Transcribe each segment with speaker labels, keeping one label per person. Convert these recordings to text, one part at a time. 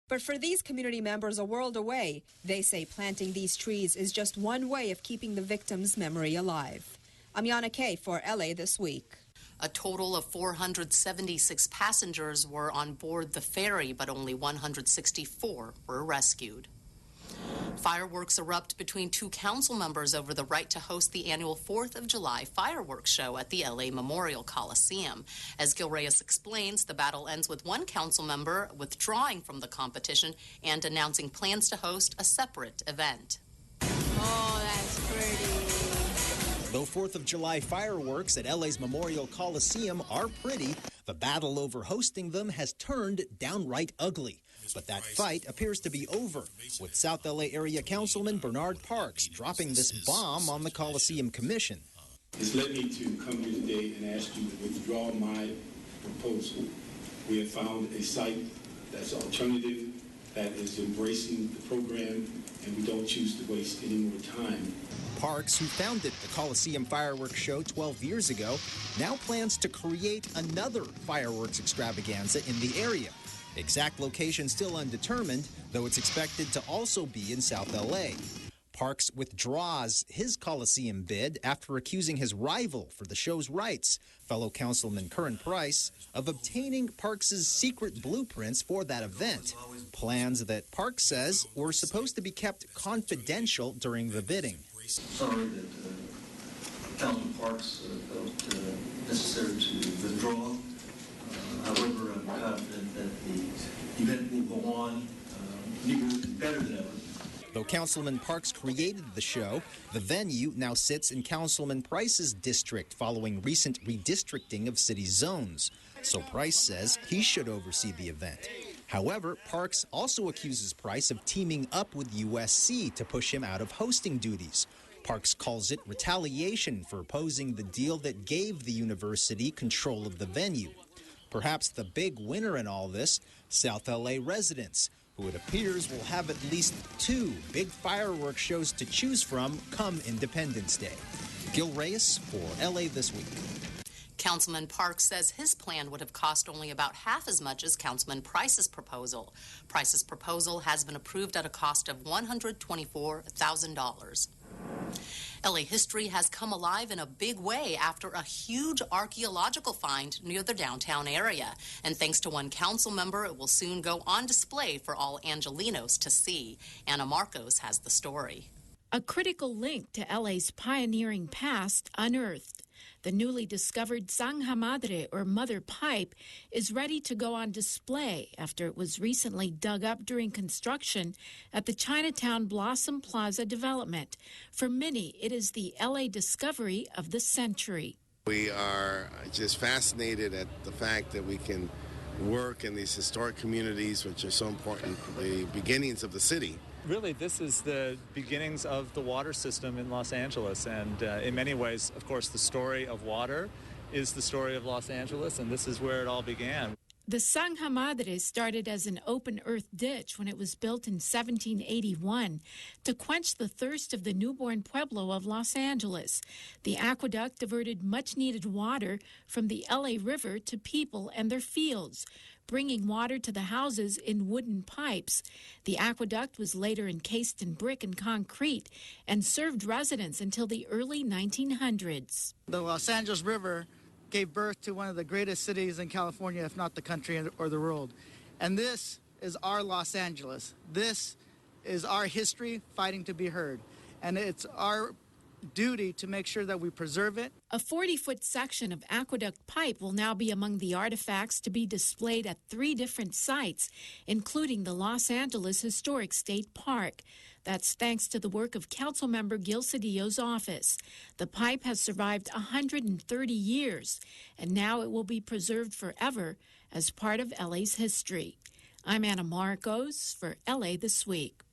Speaker 1: But for these community members a world away, they say planting these trees is just one way of keeping the victims' memory alive. I'm Yana Kay for LA This Week.
Speaker 2: A total of 476 passengers were on board the ferry, but only 164 were rescued. Fireworks erupt between two council members over the right to host the annual 4th of July fireworks show at the LA Memorial Coliseum. As Gil Reyes explains, the battle ends with one council member withdrawing from the competition and announcing plans to host a separate event.
Speaker 3: Oh, that's pretty.
Speaker 4: Though 4th of July fireworks at LA's Memorial Coliseum are pretty, the battle over hosting them has turned downright ugly. But that fight appears to be over, with South LA area Councilman Bernard Parks dropping this bomb on the Coliseum Commission.
Speaker 5: It's led me to come here today and ask you to withdraw my proposal. We have found a site that's alternative, that is embracing the program, and we don't choose to waste any more time.
Speaker 4: Parks, who founded the Coliseum Fireworks Show 12 years ago, now plans to create another fireworks extravaganza in the area. Exact location still undetermined, though it's expected to also be in South LA. Parks withdraws his Coliseum bid after accusing his rival for the show's rights, fellow Councilman Curran Price, of obtaining Parks' secret blueprints for that event. Plans that Parks says were supposed to be kept confidential during the bidding.
Speaker 6: Sorry that Councilman Parks felt necessary to withdraw. However, I'm confident that the event will go on bigger and better than ever.
Speaker 4: Though Councilman Parks created the show, the venue now sits in Councilman Price's district following recent redistricting of city zones. So Price says he should oversee the event. However, Parks also accuses Price of teaming up with USC to push him out of hosting duties. Parks calls it retaliation for opposing the deal that gave the university control of the venue. Perhaps the big winner in all this, South LA residents, who it appears will have at least two big fireworks shows to choose from come Independence Day. Gil Reyes for LA This Week.
Speaker 2: Councilman Parks says his plan would have cost only about half as much as Councilman Price's proposal. Price's proposal has been approved at a cost of $124,000. LA history has come alive in a big way after a huge archaeological find near the downtown area. And thanks to one council member, it will soon go on display for all Angelenos to see. Anna Marcos has the story.
Speaker 7: A critical link to LA's pioneering past unearthed. The newly discovered Zanja Madre, or Mother Pipe, is ready to go on display after it was recently dug up during construction at the Chinatown Blossom Plaza development. For many, it is the LA discovery of the century.
Speaker 8: We are just fascinated at the fact that we can work in these historic communities, which are so important, the beginnings of the city.
Speaker 9: Really, this is the beginnings of the water system in Los Angeles, and in many ways, of course, the story of water is the story of Los Angeles, and this is where it all began.
Speaker 7: The Zanja Madre started as an open-earth ditch when it was built in 1781 to quench the thirst of the newborn pueblo of Los Angeles. The aqueduct diverted much-needed water from the LA River to people and their fields, bringing water to the houses in wooden pipes. The aqueduct was later encased in brick and concrete and served residents until the early 1900s.
Speaker 10: The Los Angeles River gave birth to one of the greatest cities in California, if not the country or the world. And this is our Los Angeles. This is our history fighting to be heard. And it's our duty to make sure that we preserve it.
Speaker 7: A 40-foot section of aqueduct pipe will now be among the artifacts to be displayed at 3 different sites, including the Los Angeles Historic State Park. That's thanks to the work of Councilmember Gil Cedillo's office. The pipe has survived 130 years, and now it will be preserved forever as part of LA's history. I'm Anna Marcos for LA This Week.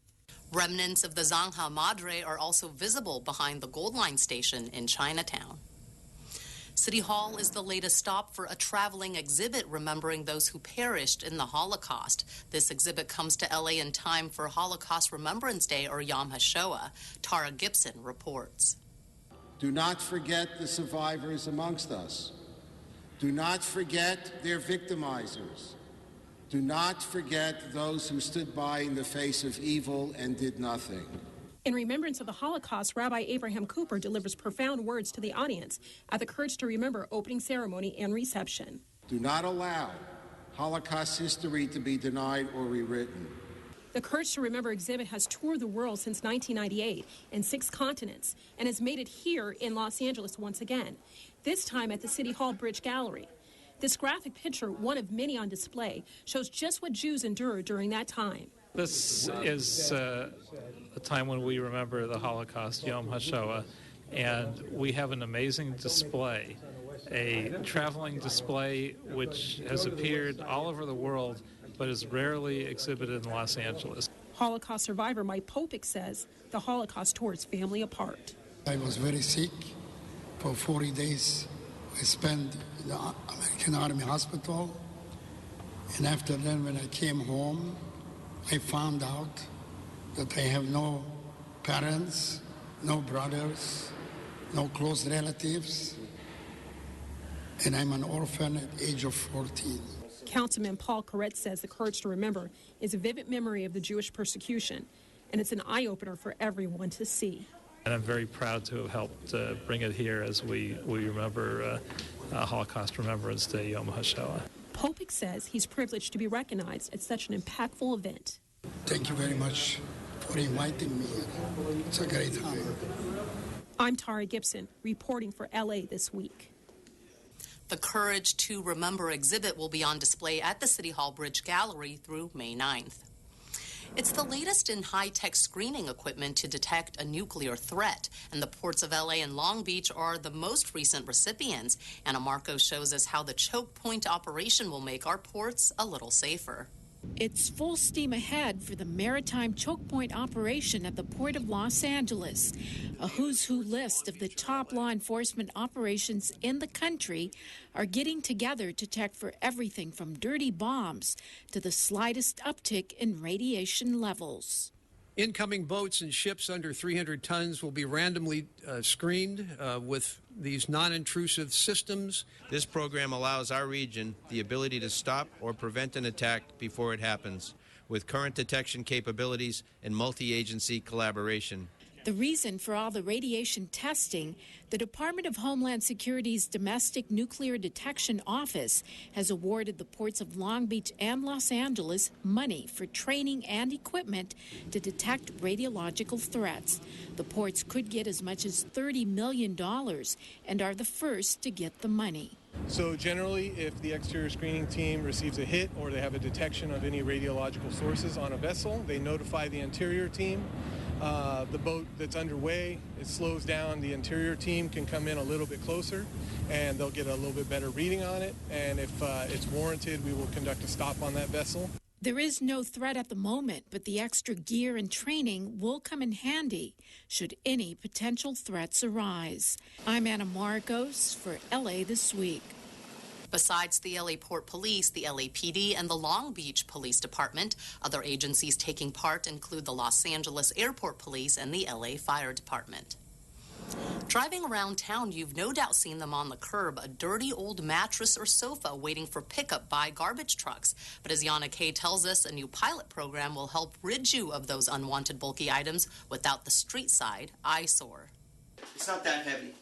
Speaker 2: Remnants of the Zanja Madre are also visible behind the Gold Line station in Chinatown. City Hall is the latest stop for a traveling exhibit remembering those who perished in the Holocaust. This exhibit comes to LA in time for Holocaust Remembrance Day, or Yom HaShoah. Tara Gibson reports.
Speaker 11: Do not forget the survivors amongst us. Do not forget their victimizers. Do not forget those who stood by in the face of evil and did nothing.
Speaker 12: In remembrance of the Holocaust, Rabbi Abraham Cooper delivers profound words to the audience at the Courage to Remember opening ceremony and reception.
Speaker 11: Do not allow Holocaust history to be denied or rewritten.
Speaker 12: The Courage to Remember exhibit has toured the world since 1998 in 6 continents and has made it here in Los Angeles once again, this time at the City Hall Bridge Gallery. This graphic picture, one of many on display, shows just what Jews endured during that time.
Speaker 13: This is a time when we remember the Holocaust, Yom HaShoah, and we have an amazing display, a traveling display which has appeared all over the world but is rarely exhibited in Los Angeles.
Speaker 12: Holocaust survivor Mike Popik says the Holocaust tore his family apart.
Speaker 14: I was very sick. For 40 days, I spent in the American Army Hospital. And after then, when I came home, I found out that I have no parents, no brothers, no close relatives, and I'm an orphan at the age of 14.
Speaker 12: Councilman Paul Koretz says the Courage to Remember is a vivid memory of the Jewish persecution, and it's an eye-opener for everyone to see.
Speaker 13: And I'm very proud to have helped bring it here as we remember Holocaust Remembrance Day, Yom HaShoah.
Speaker 12: Popik says he's privileged to be recognized at such an impactful event.
Speaker 14: Thank you very much for inviting me. It's a great honor.
Speaker 12: I'm Tara Gibson, reporting for LA This Week.
Speaker 2: The Courage to Remember exhibit will be on display at the City Hall Bridge Gallery through May 9th. It's the latest in high-tech screening equipment to detect a nuclear threat, and the ports of LA and Long Beach are the most recent recipients. Anna Marco shows us how the choke point operation will make our ports a little safer.
Speaker 7: It's full steam ahead for the maritime choke point operation at the Port of Los Angeles. A who's who list of the top law enforcement operations in the country are getting together to check for everything from dirty bombs to the slightest uptick in radiation levels.
Speaker 15: Incoming boats and ships under 300 tons will be randomly screened with these non-intrusive systems.
Speaker 16: This program allows our region the ability to stop or prevent an attack before it happens, with current detection capabilities and multi-agency collaboration.
Speaker 7: The reason for all the radiation testing, the Department of Homeland Security's Domestic Nuclear Detection Office has awarded the ports of Long Beach and Los Angeles money for training and equipment to detect radiological threats. The ports could get as much as $30 million and are the first to get the money.
Speaker 17: So generally, if the exterior screening team receives a hit or they have a detection of any radiological sources on a vessel, they notify the interior team. The boat that's underway, it slows down. The interior team can come in a little bit closer and they'll get a little bit better reading on it. And if it's warranted, we will conduct a stop on that vessel.
Speaker 7: There is no threat at the moment, but the extra gear and training will come in handy should any potential threats arise. I'm Anna Marcos for LA This Week.
Speaker 2: Besides the LA Port Police, the LAPD, and the Long Beach Police Department, other agencies taking part include the Los Angeles Airport Police and the LA Fire Department. Driving around town, you've no doubt seen them on the curb, a dirty old mattress or sofa waiting for pickup by garbage trucks. But as Yana Kay tells us, a new pilot program will help rid you of those unwanted bulky items without the street side eyesore.
Speaker 18: It's not that heavy,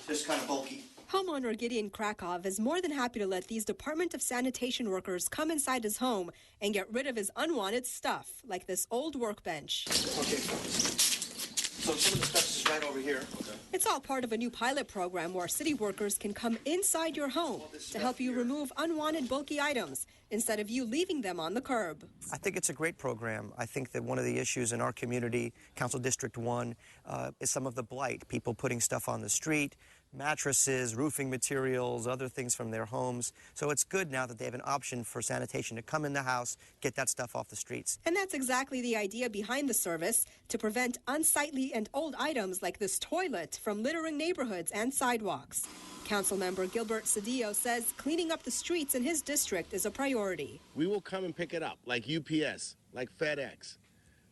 Speaker 18: just kind of bulky.
Speaker 1: Homeowner Gideon Krakow is more than happy to let these Department of Sanitation workers come inside his home and get rid of his unwanted stuff, like this old workbench.
Speaker 18: Okay. So some of the stuff is right over here. Okay.
Speaker 1: It's all part of a new pilot program where city workers can come inside your home to help you remove unwanted bulky items instead of you leaving them on the curb.
Speaker 18: I think it's a great program. I think that one of the issues in our community, Council District 1, is some of the blight, people putting stuff on the street, mattresses, roofing materials, other things from their homes. So it's good now that they have an option for sanitation to come in the house, get that stuff off the streets.
Speaker 1: And that's exactly the idea behind the service, to prevent unsightly and old items like this toilet from littering neighborhoods and sidewalks. Councilmember Gilbert Cedillo says cleaning up the streets in his district is a priority.
Speaker 8: We will come and pick it up, like UPS, like FedEx,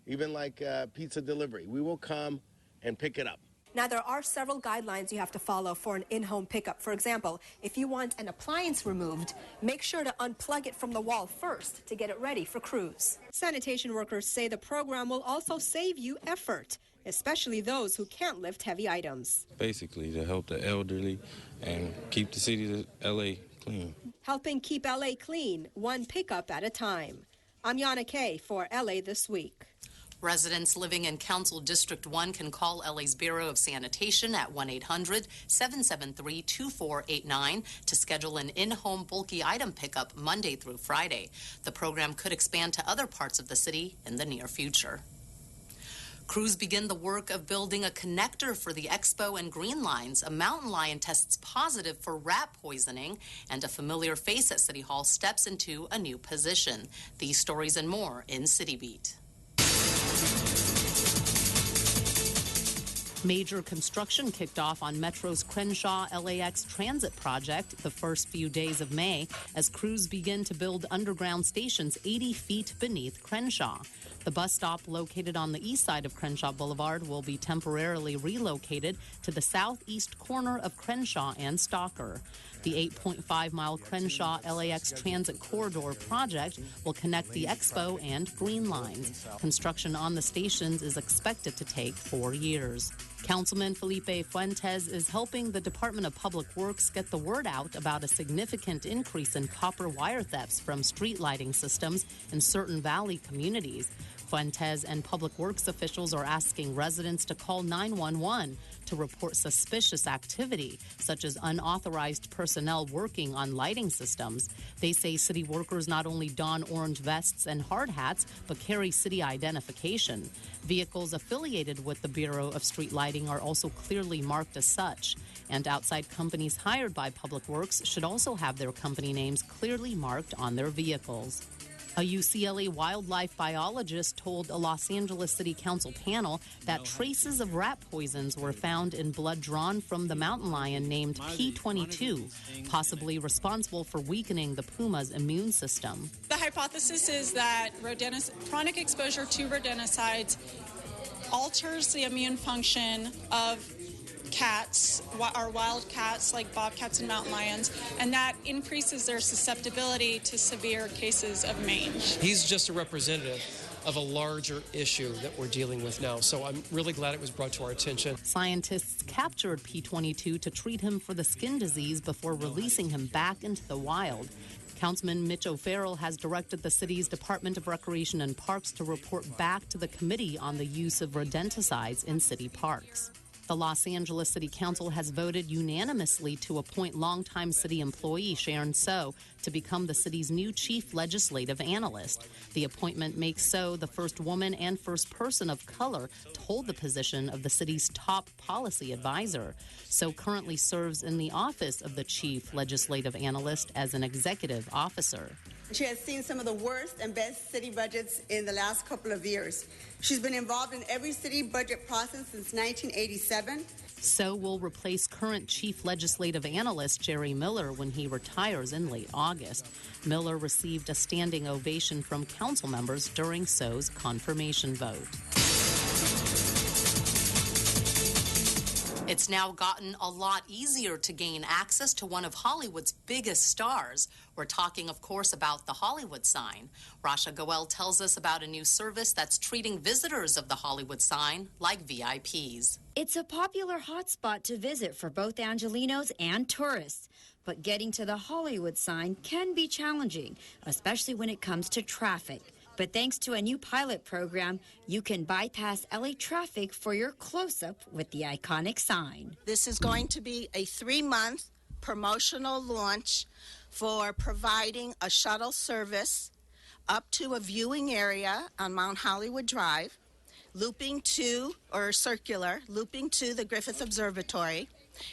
Speaker 8: even like pizza delivery. We will come and pick it up.
Speaker 1: Now, there are several guidelines you have to follow for an in-home pickup. For example, if you want an appliance removed, make sure to unplug it from the wall first to get it ready for crews. Sanitation workers say the program will also save you effort, especially those who can't lift heavy items.
Speaker 19: Basically, to help the elderly and keep the city of L.A. clean.
Speaker 1: Helping keep L.A. clean, one pickup at a time. I'm Yana Kay for L.A. This Week.
Speaker 2: Residents living in Council District 1 can call LA's Bureau of Sanitation at 1-800-773-2489 to schedule an in-home bulky item pickup Monday through Friday. The program could expand to other parts of the city in the near future. Crews begin the work of building a connector for the Expo and Green Lines. A mountain lion tests positive for rat poisoning, and a familiar face at City Hall steps into a new position. These stories and more in City Beat. Major construction kicked off on Metro's Crenshaw LAX transit project the first few days of May as crews begin to build underground stations 80 feet beneath Crenshaw. The bus stop located on the east side of Crenshaw Boulevard will be temporarily relocated to the southeast corner of Crenshaw and Stalker. The 8.5-mile Crenshaw LAX Transit Corridor project will connect the Expo and Green Lines. Construction on the stations is expected to take 4 years. Councilman Felipe Fuentes is helping the Department of Public Works get the word out about a significant increase in copper wire thefts from street lighting systems in certain valley communities. Fuentes and Public Works officials are asking residents to call 911 to report suspicious activity, such as unauthorized personnel working on lighting systems. They say city workers not only don orange vests and hard hats, but carry city identification. Vehicles affiliated with the Bureau of Street Lighting are also clearly marked as such. And outside companies hired by Public Works should also have their company names clearly marked on their vehicles. A UCLA wildlife biologist told a Los Angeles City Council panel that traces of rat poisons were found in blood drawn from the mountain lion named P22, possibly responsible for weakening the puma's immune system.
Speaker 20: The hypothesis is that chronic exposure to rodenticides alters the immune function of cats, our wild cats like bobcats and mountain lions, and that increases their susceptibility to severe cases of mange.
Speaker 21: He's just a representative of a larger issue that we're dealing with now, so I'm really glad it was brought to our attention.
Speaker 2: Scientists captured P22 to treat him for the skin disease before releasing him back into the wild. Councilman Mitch O'Farrell has directed the city's Department of Recreation and Parks to report back to the committee on the use of rodenticides in city parks. The Los Angeles City Council has voted unanimously to appoint longtime city employee Sharon So to become the city's new chief legislative analyst. The appointment makes So the first woman and first person of color to hold the position of the city's top policy advisor. So currently serves in the office of the chief legislative analyst as an executive officer.
Speaker 22: She has seen some of the worst and best city budgets in the last couple of years. She's been involved in every city budget process since 1987.
Speaker 2: So will replace current chief legislative analyst Jerry Miller when he retires in late August. Miller received a standing ovation from council members during So's confirmation vote. It's now gotten a lot easier to gain access to one of Hollywood's biggest stars. We're talking, of course, about the Hollywood sign. Rasha Goel tells us about a new service that's treating visitors of the Hollywood sign like VIPs.
Speaker 23: It's a popular hotspot to visit for both Angelenos and tourists. But getting to the Hollywood sign can be challenging, especially when it comes to traffic. But thanks to a new pilot program, you can bypass LA traffic for your close-up with the iconic sign.
Speaker 24: This is going to be a 3-month promotional launch for providing a shuttle service up to a viewing area on Mount Hollywood Drive, looping to the Griffith Observatory,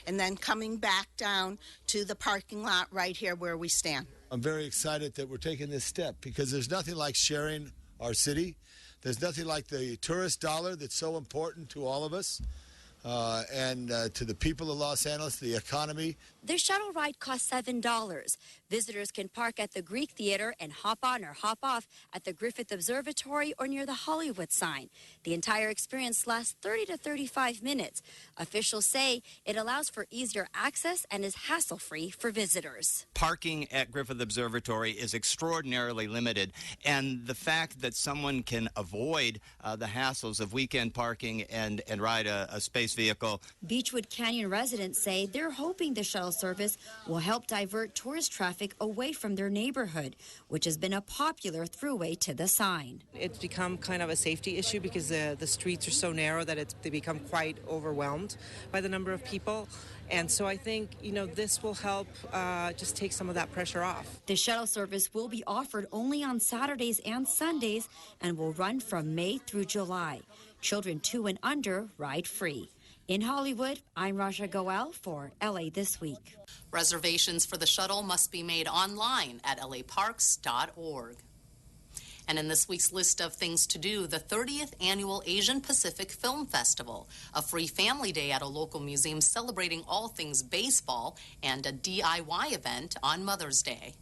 Speaker 24: and then coming back down to the parking lot right here where we stand.
Speaker 25: I'm very excited that we're taking this step because there's nothing like sharing our city. There's nothing like the tourist dollar that's so important to all of us. and to the people of Los Angeles, the economy.
Speaker 23: The shuttle ride costs $7. Visitors can park at the Greek Theater and hop on or hop off at the Griffith Observatory or near the Hollywood sign. The entire experience lasts 30 to 35 minutes. Officials say it allows for easier access and is hassle-free for visitors.
Speaker 3: Parking at Griffith Observatory is extraordinarily limited, and the fact that someone can avoid the hassles of weekend parking and ride a space vehicle.
Speaker 23: Beechwood Canyon residents say they're hoping the shuttle service will help divert tourist traffic away from their neighborhood, which has been a popular throughway to the sign.
Speaker 4: It's become kind of a safety issue because the streets are so narrow that they become quite overwhelmed by the number of people. And so I think, this will help just take some of that pressure off.
Speaker 23: The shuttle service will be offered only on Saturdays and Sundays and will run from May through July. Children 2 and under ride free. In Hollywood, I'm Raja Goel for LA This Week.
Speaker 2: Reservations for the shuttle must be made online at laparks.org. And in this week's list of things to do, the 30th Annual Asian Pacific Film Festival, a free family day at a local museum celebrating all things baseball, and a DIY event on Mother's Day.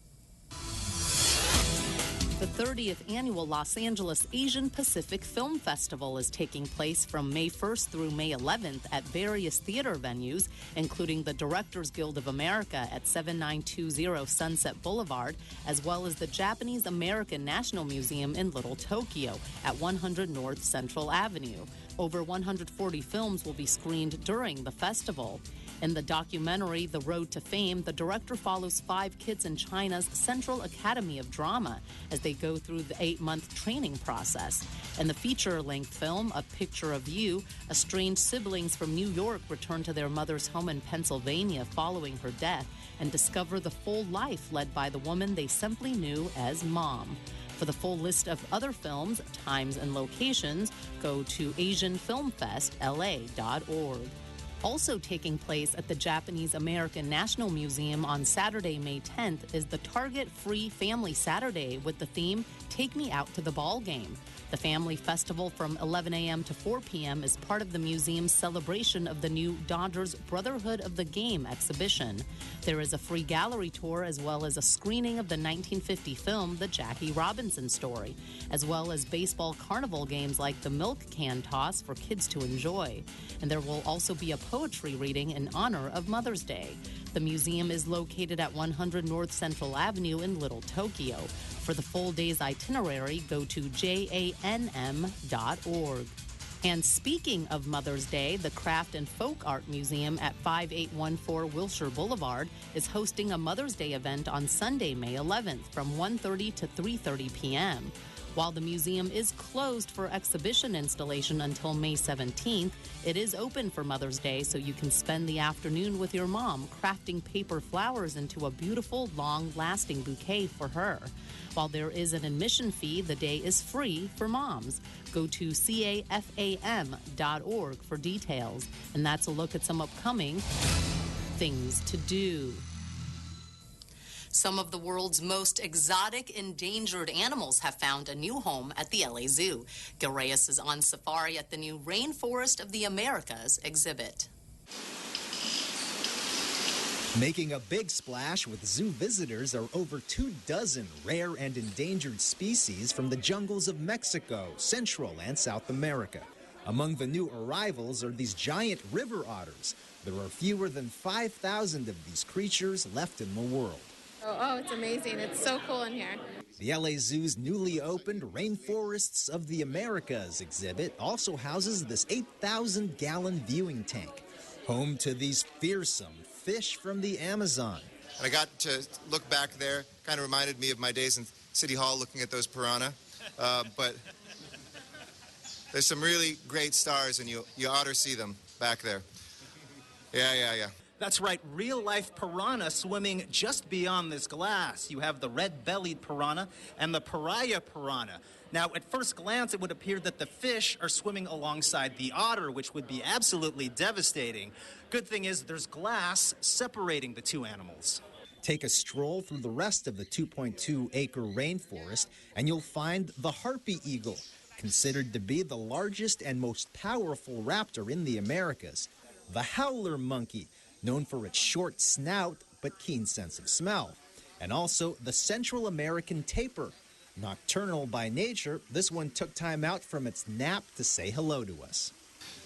Speaker 2: The 30th Annual Los Angeles Asian Pacific Film Festival is taking place from May 1st through May 11th at various theater venues, including the Directors Guild of America at 7920 Sunset Boulevard, as well as the Japanese American National Museum in Little Tokyo at 100 North Central Avenue. Over 140 films will be screened during the festival. In the documentary, The Road to Fame, the director follows 5 kids in China's Central Academy of Drama as they go through the 8-month training process. In the feature-length film, A Picture of You, estranged siblings from New York return to their mother's home in Pennsylvania following her death and discover the full life led by the woman they simply knew as Mom. For the full list of other films, times, and locations, go to AsianFilmFestLA.org. Also taking place at the Japanese American National Museum on Saturday, May 10th, is the Target Free Family Saturday with the theme, Take Me Out to the Ball Game. The family festival from 11 a.m. to 4 p.m. is part of the museum's celebration of the new Dodgers Brotherhood of the Game exhibition. There is a free gallery tour as well as a screening of the 1950 film, The Jackie Robinson Story, as well as baseball carnival games like the milk can toss for kids to enjoy. And there will also be a poetry reading in honor of Mother's Day. The museum is located at 100 North Central Avenue in Little Tokyo. For the full day's itinerary, go to janm.org. And speaking of Mother's Day, the Craft and Folk Art Museum at 5814 Wilshire Boulevard is hosting a Mother's Day event on Sunday, May 11th from 1:30 to 3:30 p.m. While the museum is closed for exhibition installation until May 17th, it is open for Mother's Day so you can spend the afternoon with your mom crafting paper flowers into a beautiful, long-lasting bouquet for her. While there is an admission fee, the day is free for moms. Go to cafam.org for details. And that's a look at some upcoming things to do. Some of the world's most exotic endangered animals have found a new home at the LA Zoo. Gil Reyes is on safari at the new Rainforest of the Americas exhibit.
Speaker 5: Making a big splash with zoo visitors are over 24 rare and endangered species from the jungles of Mexico, Central and South America. Among the new arrivals are these giant river otters. There are fewer than 5,000 of these creatures left in the world.
Speaker 6: Oh, it's amazing. It's so cool in here.
Speaker 5: The LA Zoo's newly opened Rainforests of the Americas exhibit also houses this 8,000-gallon viewing tank, home to these fearsome fish from the Amazon.
Speaker 9: I got to look back there. Kind of reminded me of my days in City Hall looking at those piranha. But there's some really great stars, and you ought to see them back there. Yeah.
Speaker 26: That's right, real-life piranha swimming just beyond this glass. You have the red-bellied piranha and the pariah piranha. Now, at first glance, it would appear that the fish are swimming alongside the otter, which would be absolutely devastating. Good thing is there's glass separating the two animals.
Speaker 5: Take a stroll through the rest of the 2.2-acre rainforest, and you'll find the harpy eagle, considered to be the largest and most powerful raptor in the Americas. The howler monkey, known for its short snout but keen sense of smell. And also the Central American tapir. Nocturnal by nature, this one took time out from its nap to say hello to us.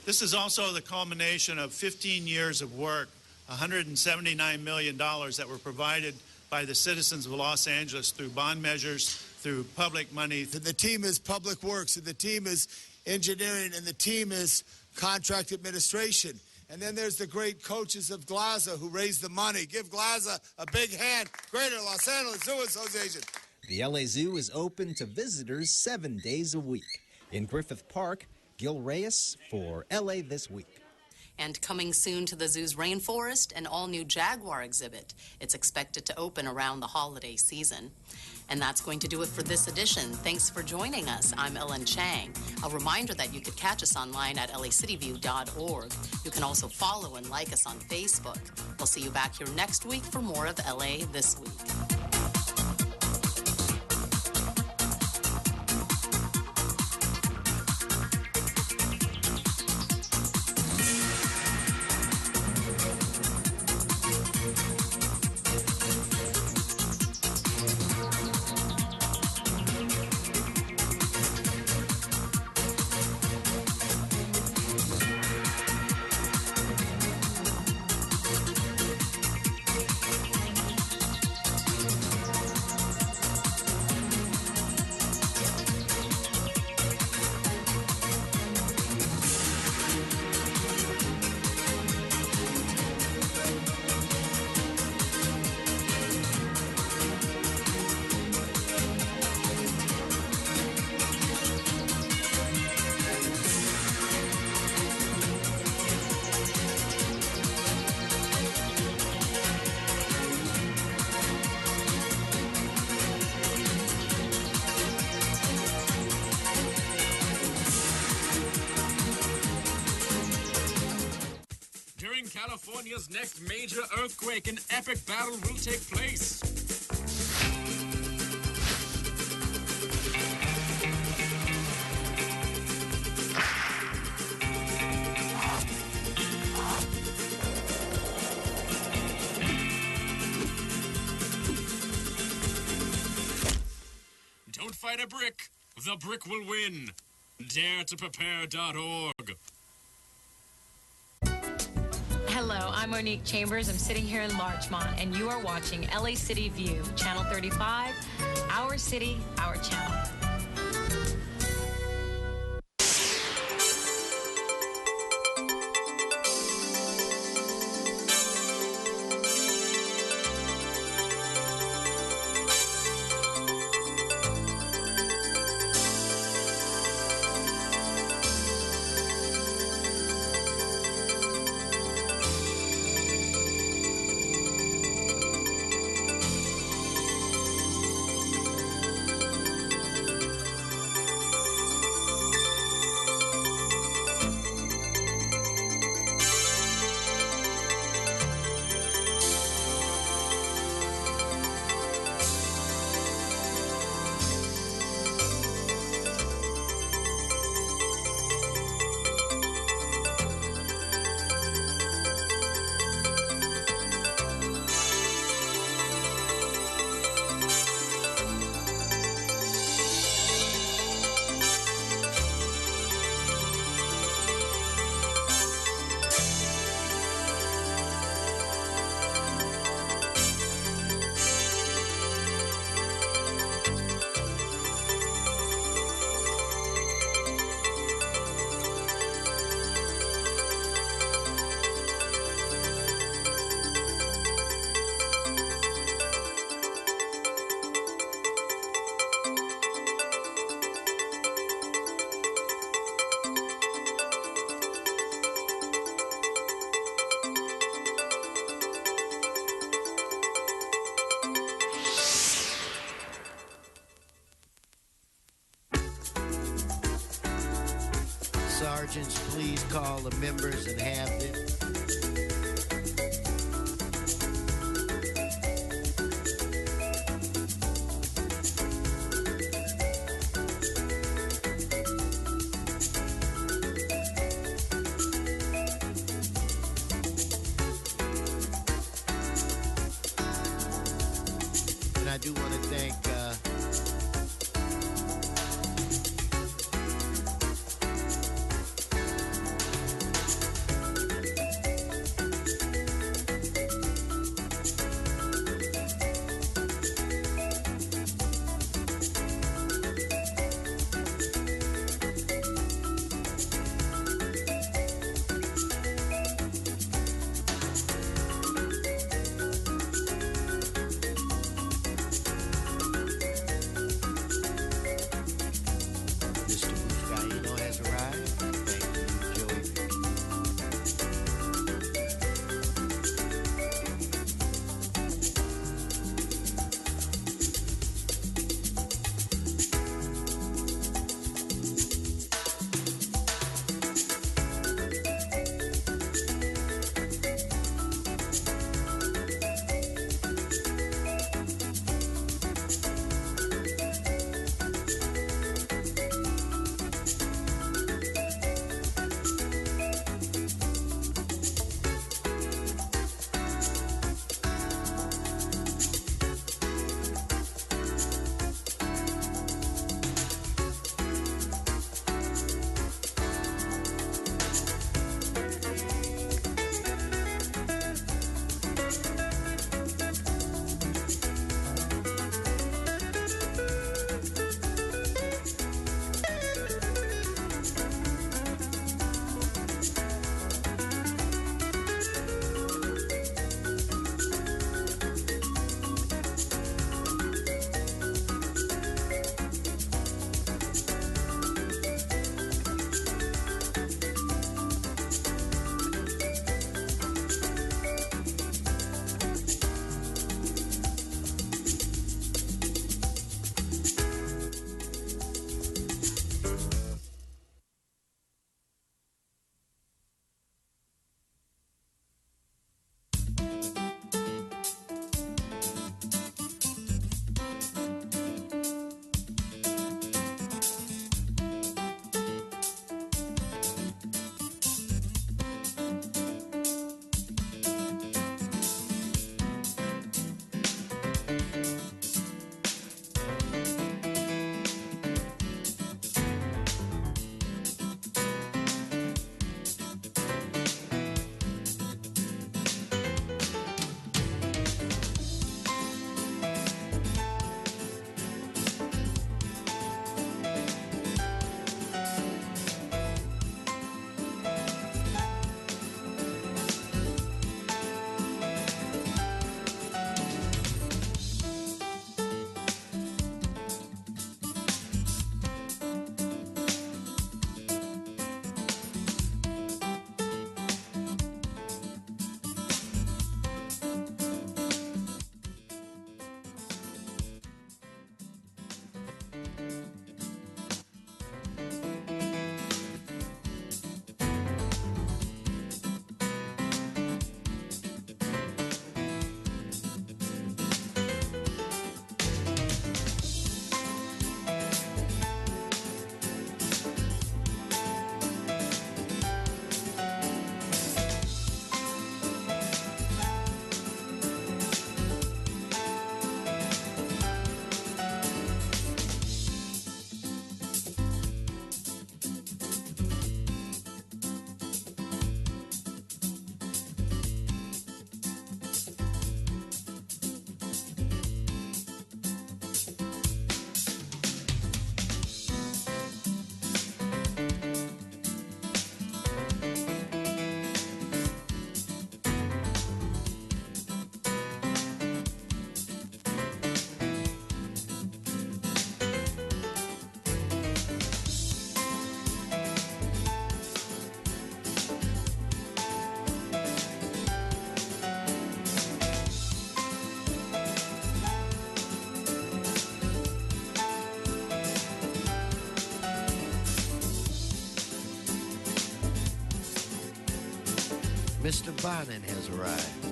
Speaker 10: This is also the culmination of 15 years of work, $179 million that were provided by the citizens of Los Angeles through bond measures, through public money.
Speaker 25: The team is public works, and the team is engineering, and the team is contract administration. And then there's the great coaches of GLAZA who raised the money. Give GLAZA a big hand. Greater Los Angeles Zoo Association.
Speaker 5: The LA Zoo is open to visitors 7 days a week. In Griffith Park, Gil Reyes for LA This Week.
Speaker 2: And coming soon to the zoo's rainforest, an all-new jaguar exhibit. It's expected to open around the holiday season. And that's going to do it for this edition. Thanks for joining us. I'm Ellen Chang. A reminder that you could catch us online at lacityview.org. You can also follow and like us on Facebook. We'll see you back here next week for more of LA This Week.
Speaker 11: California's next major earthquake, an epic battle will take place. Don't fight a brick. The brick will win. DareToPrepare.org.
Speaker 12: Hello, I'm Monique Chambers. I'm sitting here in Larchmont, and you are watching LA City View, Channel 35, our city, our channel.
Speaker 13: Sergeants, please call the members and have them. do want to thank Mr. Buscaino has arrived. Thank you, Joey. Mr. Bonin has arrived.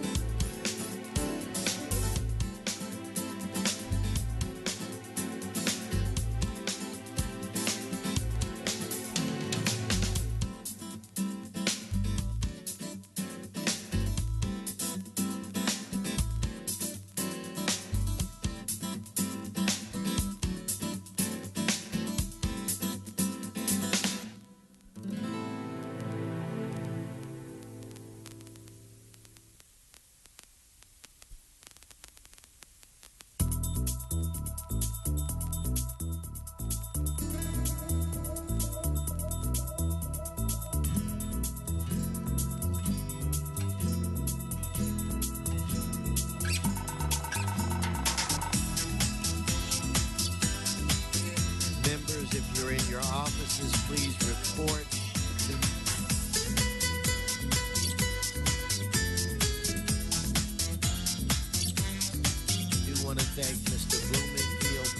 Speaker 13: Prices, please report. I do want to thank Mr. Blumenfield.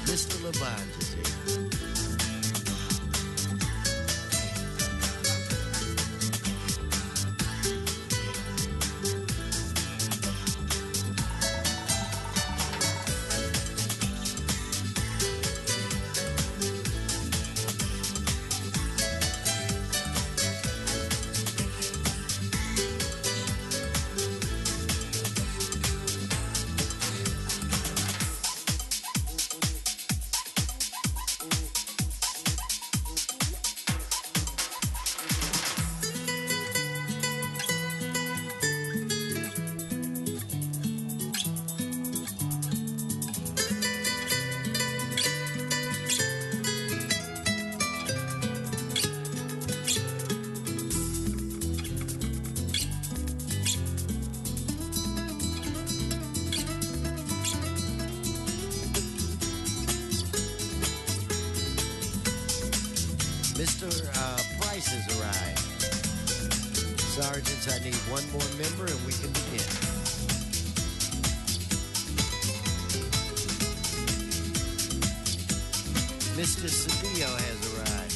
Speaker 13: Mr. Labange is here. Mr. Price has arrived. Sergeants, I need one more member and we can begin. Mr. Cedillo has arrived.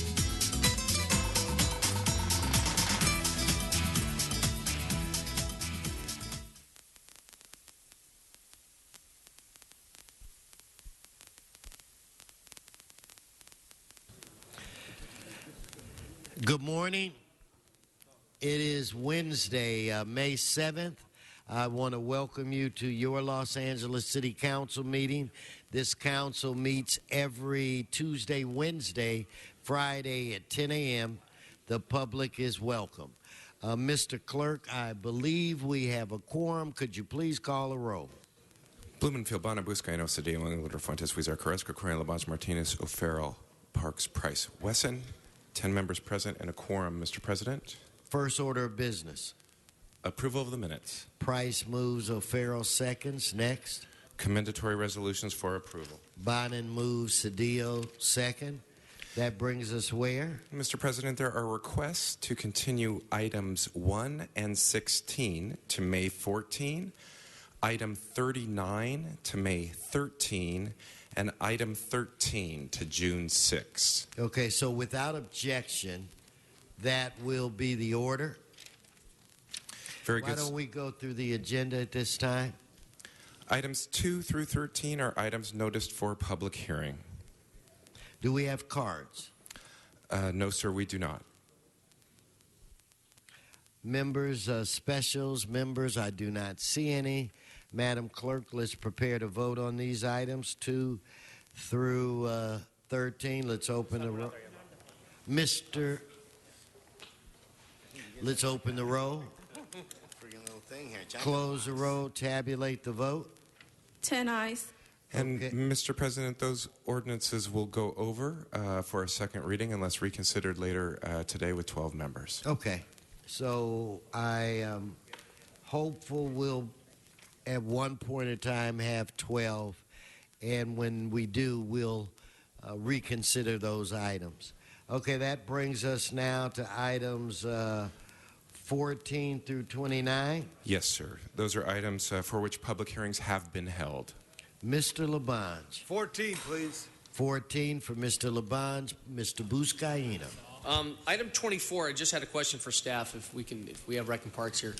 Speaker 13: Good morning. It is Wednesday, May 7th. I want to welcome you to your Los Angeles City Council meeting. This council meets every Tuesday, Wednesday, Friday at 10 a.m. The public is welcome. Mr. Clerk, I believe we have a quorum. Could you please call a roll?
Speaker 7: Blumenfield, Bonner, Buscaino, Cedillo, Englander, Fuentes, Huizar, Carrasco, Correa, Labange, Martinez, O'Farrell, Parks, Price, Wesson. 10 members present and a quorum, Mr. President.
Speaker 13: First order of business.
Speaker 7: Approval of the minutes.
Speaker 13: Price moves, O'Farrell seconds. Next.
Speaker 7: Commendatory resolutions for approval.
Speaker 13: Bonin moves, Cedillo second. That brings us where?
Speaker 7: Mr. President, there are requests to continue items 1 and 16 to May 14, item 39 to May 13, and item 13 to June 6.
Speaker 13: Okay, so without objection, that will be the order.
Speaker 7: Very good.
Speaker 13: Why don't we go through the agenda at this time?
Speaker 7: Items 2 through 13 are items noticed for public hearing.
Speaker 13: Do we have cards?
Speaker 7: No, sir, we do not.
Speaker 13: Members, specials, members, I do not see any. Madam Clerk, let's prepare to vote on these items 2 through 13. Let's open the roll. Let's open the roll. Close the roll. Tabulate the vote.
Speaker 6: 10 ayes.
Speaker 7: And,
Speaker 13: Okay.
Speaker 7: Mr. President, those ordinances will go over for a second reading unless reconsidered later today with 12 members.
Speaker 13: Okay. So I am hopeful we'll at one point in time have 12, and when we do, we'll reconsider those items. Okay, that brings us now to items 14 through 29.
Speaker 7: Yes, sir. Those are items for which public hearings have been held.
Speaker 13: Mr. Labange.
Speaker 25: 14, please.
Speaker 13: 14 for Mr. Labange. Mr. Buscaino.
Speaker 8: Item 24, I just had a question for staff if we have Rec and Parks here.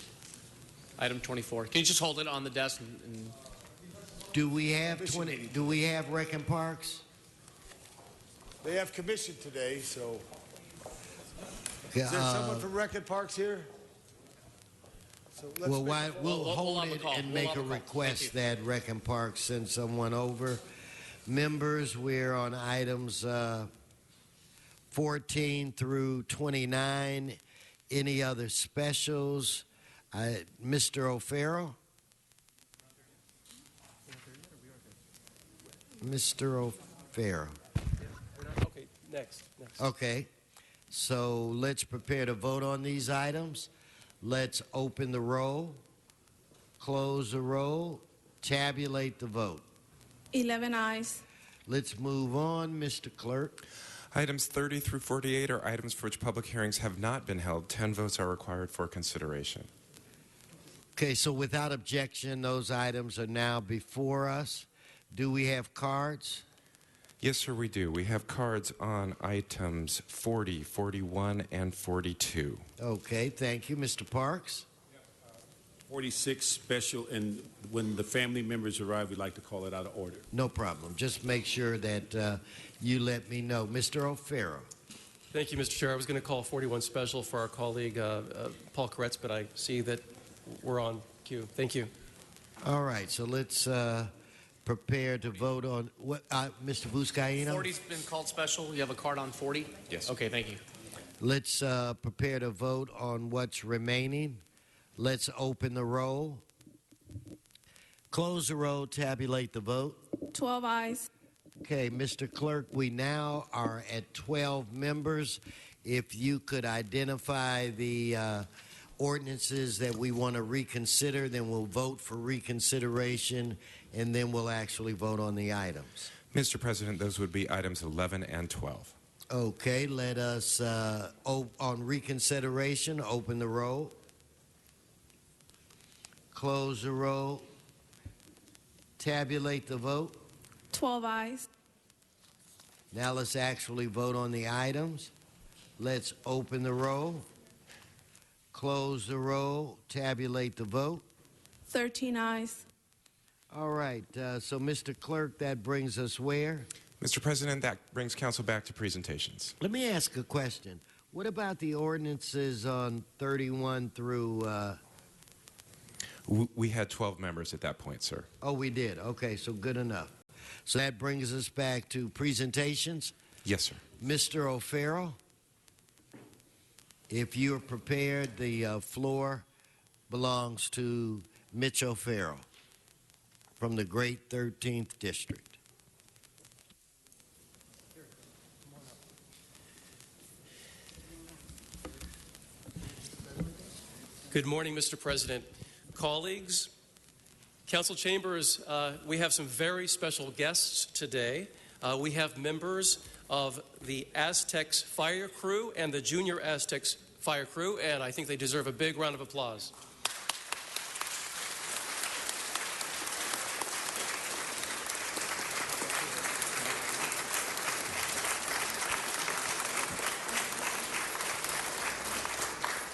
Speaker 8: Item 24. Can you just hold it on the desk and
Speaker 13: Do we have Rec and Parks?
Speaker 25: They have commission today, so. Is there someone from Rec and Parks here? So let's
Speaker 13: We'll hold it and make a request that Rec and Parks send someone over. Members, we're on items 14 through 29. Any other specials? Mr. O'Farrell? Mr. O'Farrell.
Speaker 21: Okay, next.
Speaker 13: Okay. So let's prepare to vote on these items. Let's open the roll, close the roll, tabulate the vote.
Speaker 6: 11 ayes.
Speaker 13: Let's move on, Mr. Clerk.
Speaker 7: Items 30 through 48 are items for which public hearings have not been held. 10 votes are required for consideration.
Speaker 13: Okay, so without objection, those items are now before us. Do we have cards?
Speaker 7: Yes, sir, we do. We have cards on items 40, 41, and 42.
Speaker 13: Okay, thank you. Mr. Parks?
Speaker 14: 46 special, and when the family members arrive, we'd like to call it out of order.
Speaker 13: No problem. Just make sure that you let me know. Mr. O'Farrell.
Speaker 21: Thank you, Mr. Chair. I was going to call 41 special for our colleague Paul Koretz, but I see that we're on cue. Thank you.
Speaker 13: All right, so let's prepare to vote on what, Mr. Buscaino?
Speaker 8: 40's been called special. You have a card on 40?
Speaker 7: Yes.
Speaker 8: Okay, thank you.
Speaker 13: Let's prepare to vote on what's remaining. Let's open the roll, close the roll, tabulate the vote.
Speaker 6: 12 ayes.
Speaker 13: Okay, Mr. Clerk, we now are at 12 members. If you could identify the ordinances that we want to reconsider, then we'll vote for reconsideration, and then we'll actually vote on the items.
Speaker 7: Mr. President, those would be items 11 and 12.
Speaker 13: Okay, let us, on reconsideration, open the roll, close the roll, tabulate the vote.
Speaker 6: 12 ayes.
Speaker 13: Now let's actually vote on the items. Let's open the roll, close the roll, tabulate the vote.
Speaker 6: 13 ayes.
Speaker 13: All right, so Mr. Clerk, that brings us where?
Speaker 7: Mr. President, that brings council back to presentations.
Speaker 13: Let me ask a question. What about the ordinances on 31 through...
Speaker 7: We had 12 members at that point, sir.
Speaker 13: Oh, we did. Okay, so good enough. So that brings us back to presentations.
Speaker 7: Yes, sir.
Speaker 13: Mr. O'Farrell, if you're prepared, the floor belongs to Mitch O'Farrell from the great 13th District.
Speaker 21: Good morning, Mr. President. Colleagues, Council Chambers, we have some very special guests today. We have members of the Aztecs Fire Crew and the Junior Aztecs Fire Crew, and I think they deserve a big round of applause.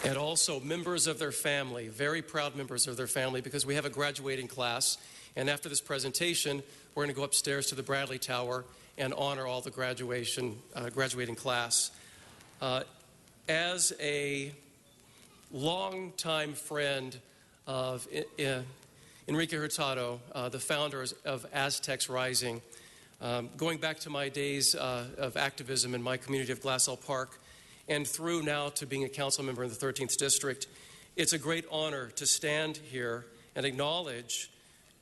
Speaker 21: And also members of their family, very proud members of their family, because we have a graduating class. And after this presentation, we're going to go upstairs to the Bradley Tower and honor all the graduating class. As a longtime friend of Enrique Hurtado, the founder of Aztecs Rising, going back to my days of activism in my community of Glassell Park, and through now to being a council member in the 13th District, it's a great honor to stand here and acknowledge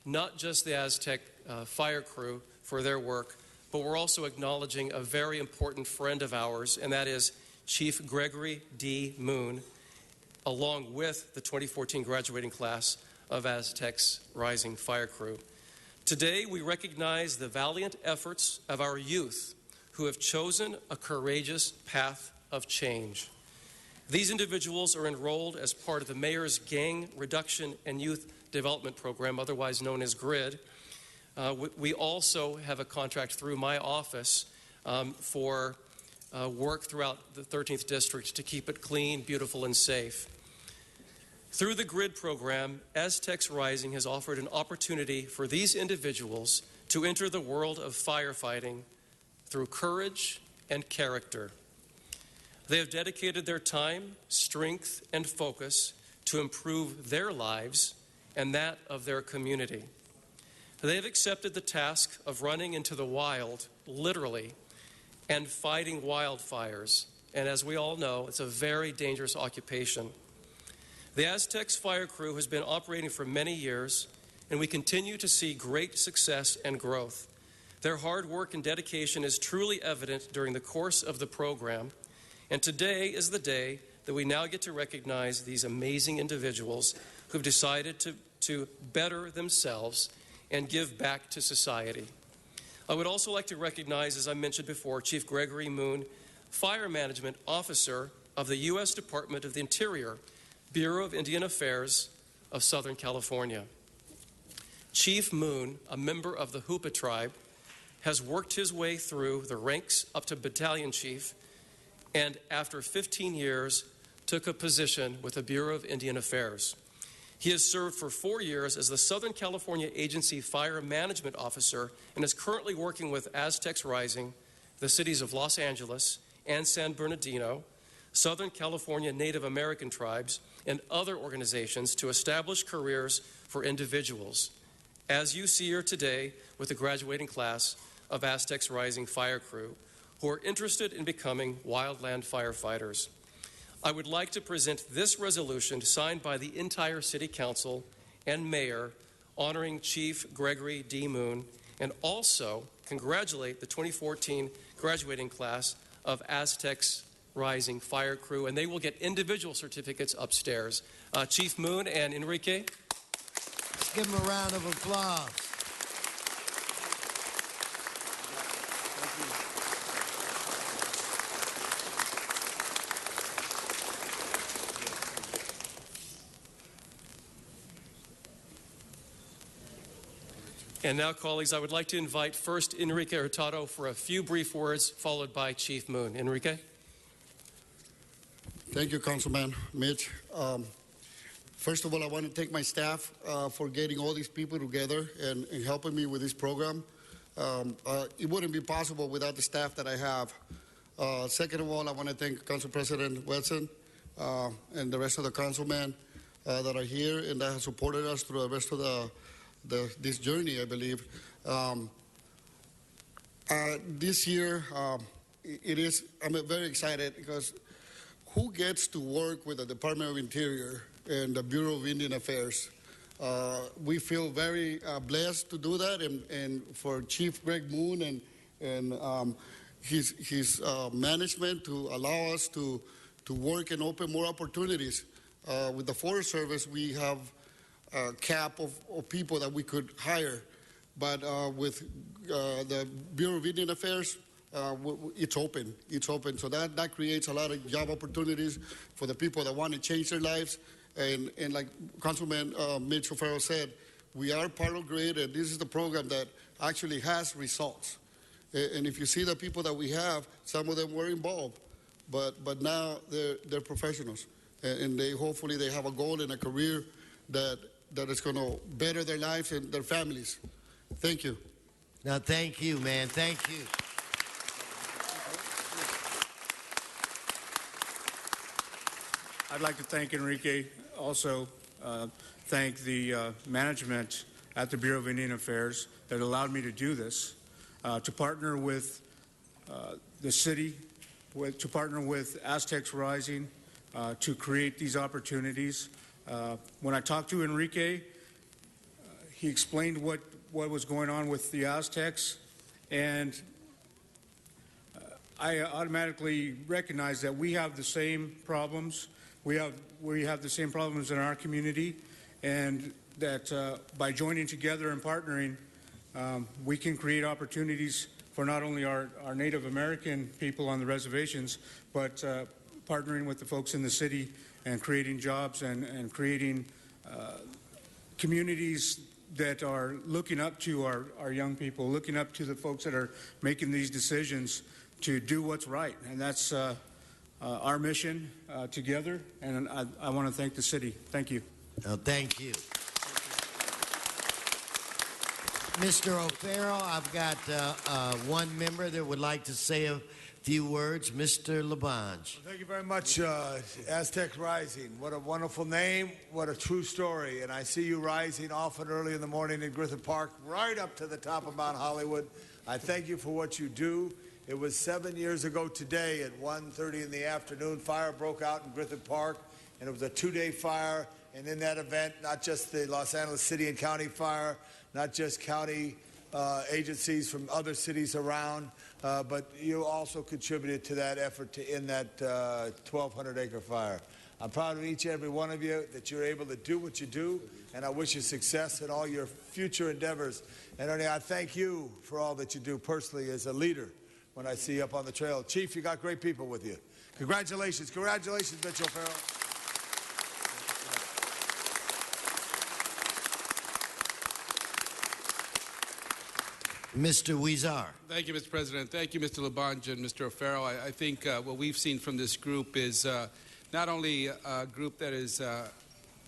Speaker 21: not just the Aztec Fire Crew for their work, but we're also acknowledging a very important friend of ours, and that is Chief Gregory D. Moon, along with the 2014 graduating class of Aztecs Rising Fire Crew. Today, we recognize the valiant efforts of our youth who have chosen a courageous path of change. These individuals are enrolled as part of the Mayor's Gang Reduction and Youth Development Program, otherwise known as GRID. We also have a contract through my office for work throughout the 13th District to keep it clean, beautiful, and safe. Through the GRID program, Aztecs Rising has offered an opportunity for these individuals to enter the world of firefighting through courage and character. They have dedicated their time, strength, and focus to improve their lives and that of their community. They have accepted the task of running into the wild, literally, and fighting wildfires. And as we all know, it's a very dangerous occupation. The Aztecs Fire Crew has been operating for many years, and we continue to see great success and growth. Their hard work and dedication is truly evident during the course of the program, and today is the day that we now get to recognize these amazing individuals who've decided to better themselves and give back to society. I would also like to recognize, as I mentioned before, Chief Gregory Moon, Fire Management Officer of the U.S. Department of the Interior, Bureau of Indian Affairs of Southern California. Chief Moon, a member of the Hoopa tribe, has worked his way through the ranks up to battalion chief, and after 15 years, took a position with the Bureau of Indian Affairs. He has served for 4 years as the Southern California Agency Fire Management Officer and is currently working with Aztecs Rising, the cities of Los Angeles and San Bernardino, Southern California Native American tribes, and other organizations to establish careers for individuals, as you see here today with the graduating class of Aztecs Rising Fire Crew, who are interested in becoming wildland firefighters. I would like to present this resolution signed by the entire City Council and Mayor honoring Chief Gregory D. Moon, and also congratulate the 2014 graduating class of Aztecs Rising Fire Crew, and they will get individual certificates upstairs. Chief Moon and Enrique.
Speaker 13: Let's give them a round of applause.
Speaker 21: And now, colleagues, I would like to invite first Enrique Hurtado for a few brief words, followed by Chief Moon. Enrique?
Speaker 1: Thank you, Councilman Mitch. First of all, I want to thank my staff for getting all these people together and helping me with this program. It wouldn't be possible without the staff that I have. Second of all, I want to thank Council President Wilson and the rest of the councilmen that are here and that have supported us through the rest of this journey, I believe. This year, I'm very excited because who gets to work with the Department of Interior and the Bureau of Indian Affairs? We feel very blessed to do that, and for Chief Greg Moon and his management to allow us to work and open more opportunities. With the Forest Service, we have a cap of people that we could hire, but with the Bureau of Indian Affairs, it's open. It's open. So that creates a lot of job opportunities for the people that want to change their lives. And like Councilman Mitch O'Farrell said, we are part of GRID, and this is the program that actually has results. And if you see the people that we have, some of them were involved, but now they're professionals, and hopefully they have a goal and a career that is going to better their lives and their families. Thank you.
Speaker 13: Now, thank you, man. Thank you.
Speaker 14: I'd like to thank Enrique, also thank the management at the Bureau of Indian Affairs that allowed me to do this, to partner with the city, to partner with Aztecs Rising, to create these opportunities. When I talked to Enrique, he explained what was going on with the Aztecs, and I automatically recognized that we have the same problems. We have the same problems in our community, and that by joining together and partnering, we can create opportunities for not only our Native American people on the reservations, but partnering with the folks in the city and creating jobs and creating communities that are looking up to our young people, looking up to the folks that are making these decisions to do what's right. And that's our mission together, and I want to thank the city. Thank you.
Speaker 13: Thank you. Mr. O'Farrell, I've got one member that would like to say a few words. Mr. Labange.
Speaker 25: Thank you very much, Aztec Rising. What a wonderful name. What a true story. And I see you rising often early in the morning in Griffith Park, right up to the top of Mount Hollywood. I thank you for what you do. It was 7 years ago today at 1:30 in the afternoon. Fire broke out in Griffith Park, and it was a 2-day fire. And in that event, not just the Los Angeles City and County Fire, not just county agencies from other cities around, but you also contributed to that effort to end that 1,200-acre fire. I'm proud of each and every one of you that you're able to do what you do, and I wish you success in all your future endeavors. And Ernie, I thank you for all that you do personally as a leader when I see you up on the trail. Chief, you got great people with you. Congratulations. Congratulations, Mitchell Farrell.
Speaker 13: Mr. Huizar.
Speaker 15: Thank you, Mr. President. Thank you, Mr. Labange and Mr. O'Farrell. I think what we've seen from this group is not only a group that is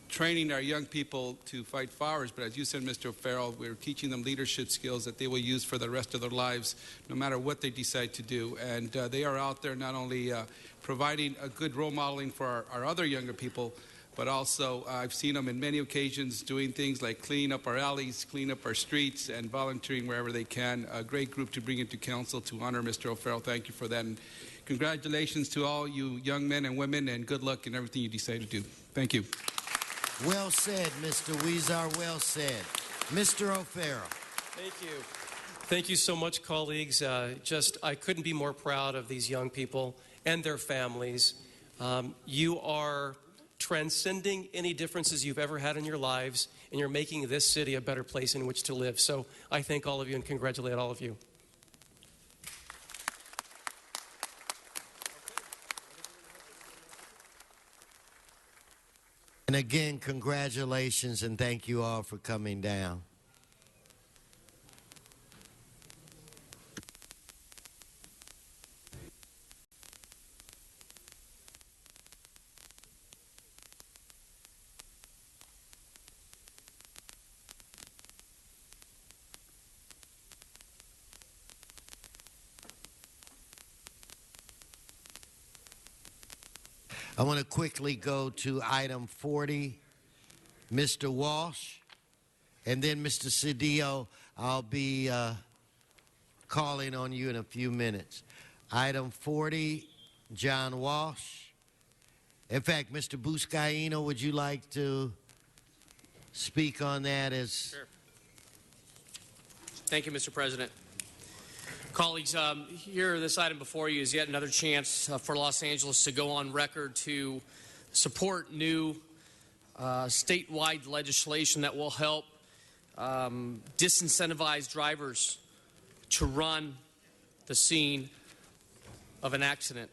Speaker 15: training our young people to fight fires, but as you said, Mr. O'Farrell, we're teaching them leadership skills that they will use for the rest of their lives, no matter what they decide to do. And they are out there not only providing a good role modeling for our other younger people, but also I've seen them in many occasions doing things like cleaning up our alleys, cleaning up our streets, and volunteering wherever they can. A great group to bring into council to honor Mr. O'Farrell. Thank you for that. And congratulations to all you young men and women, and good luck in everything you decide to do. Thank you.
Speaker 13: Well said, Mr. Huizar. Well said. Mr. O'Farrell.
Speaker 21: Thank you. Thank you so much, colleagues. I couldn't be more proud of these young people and their families. You are transcending any differences you've ever had in your lives, and you're making this city a better place in which to live. So I thank all of you and congratulate all of you.
Speaker 13: And again, congratulations and thank you all for coming down. I want to quickly go to item 40, Mr. Walsh, and then Mr. Cedillo, I'll be calling on you in a few minutes. Item 40, John Walsh. In fact, Mr. Buscaino, would you like to speak on that?
Speaker 8: Sure. Thank you, Mr. President. Colleagues, here this item before you is yet another chance for Los Angeles to go on record to support new statewide legislation that will help disincentivize drivers to run the scene of an accident.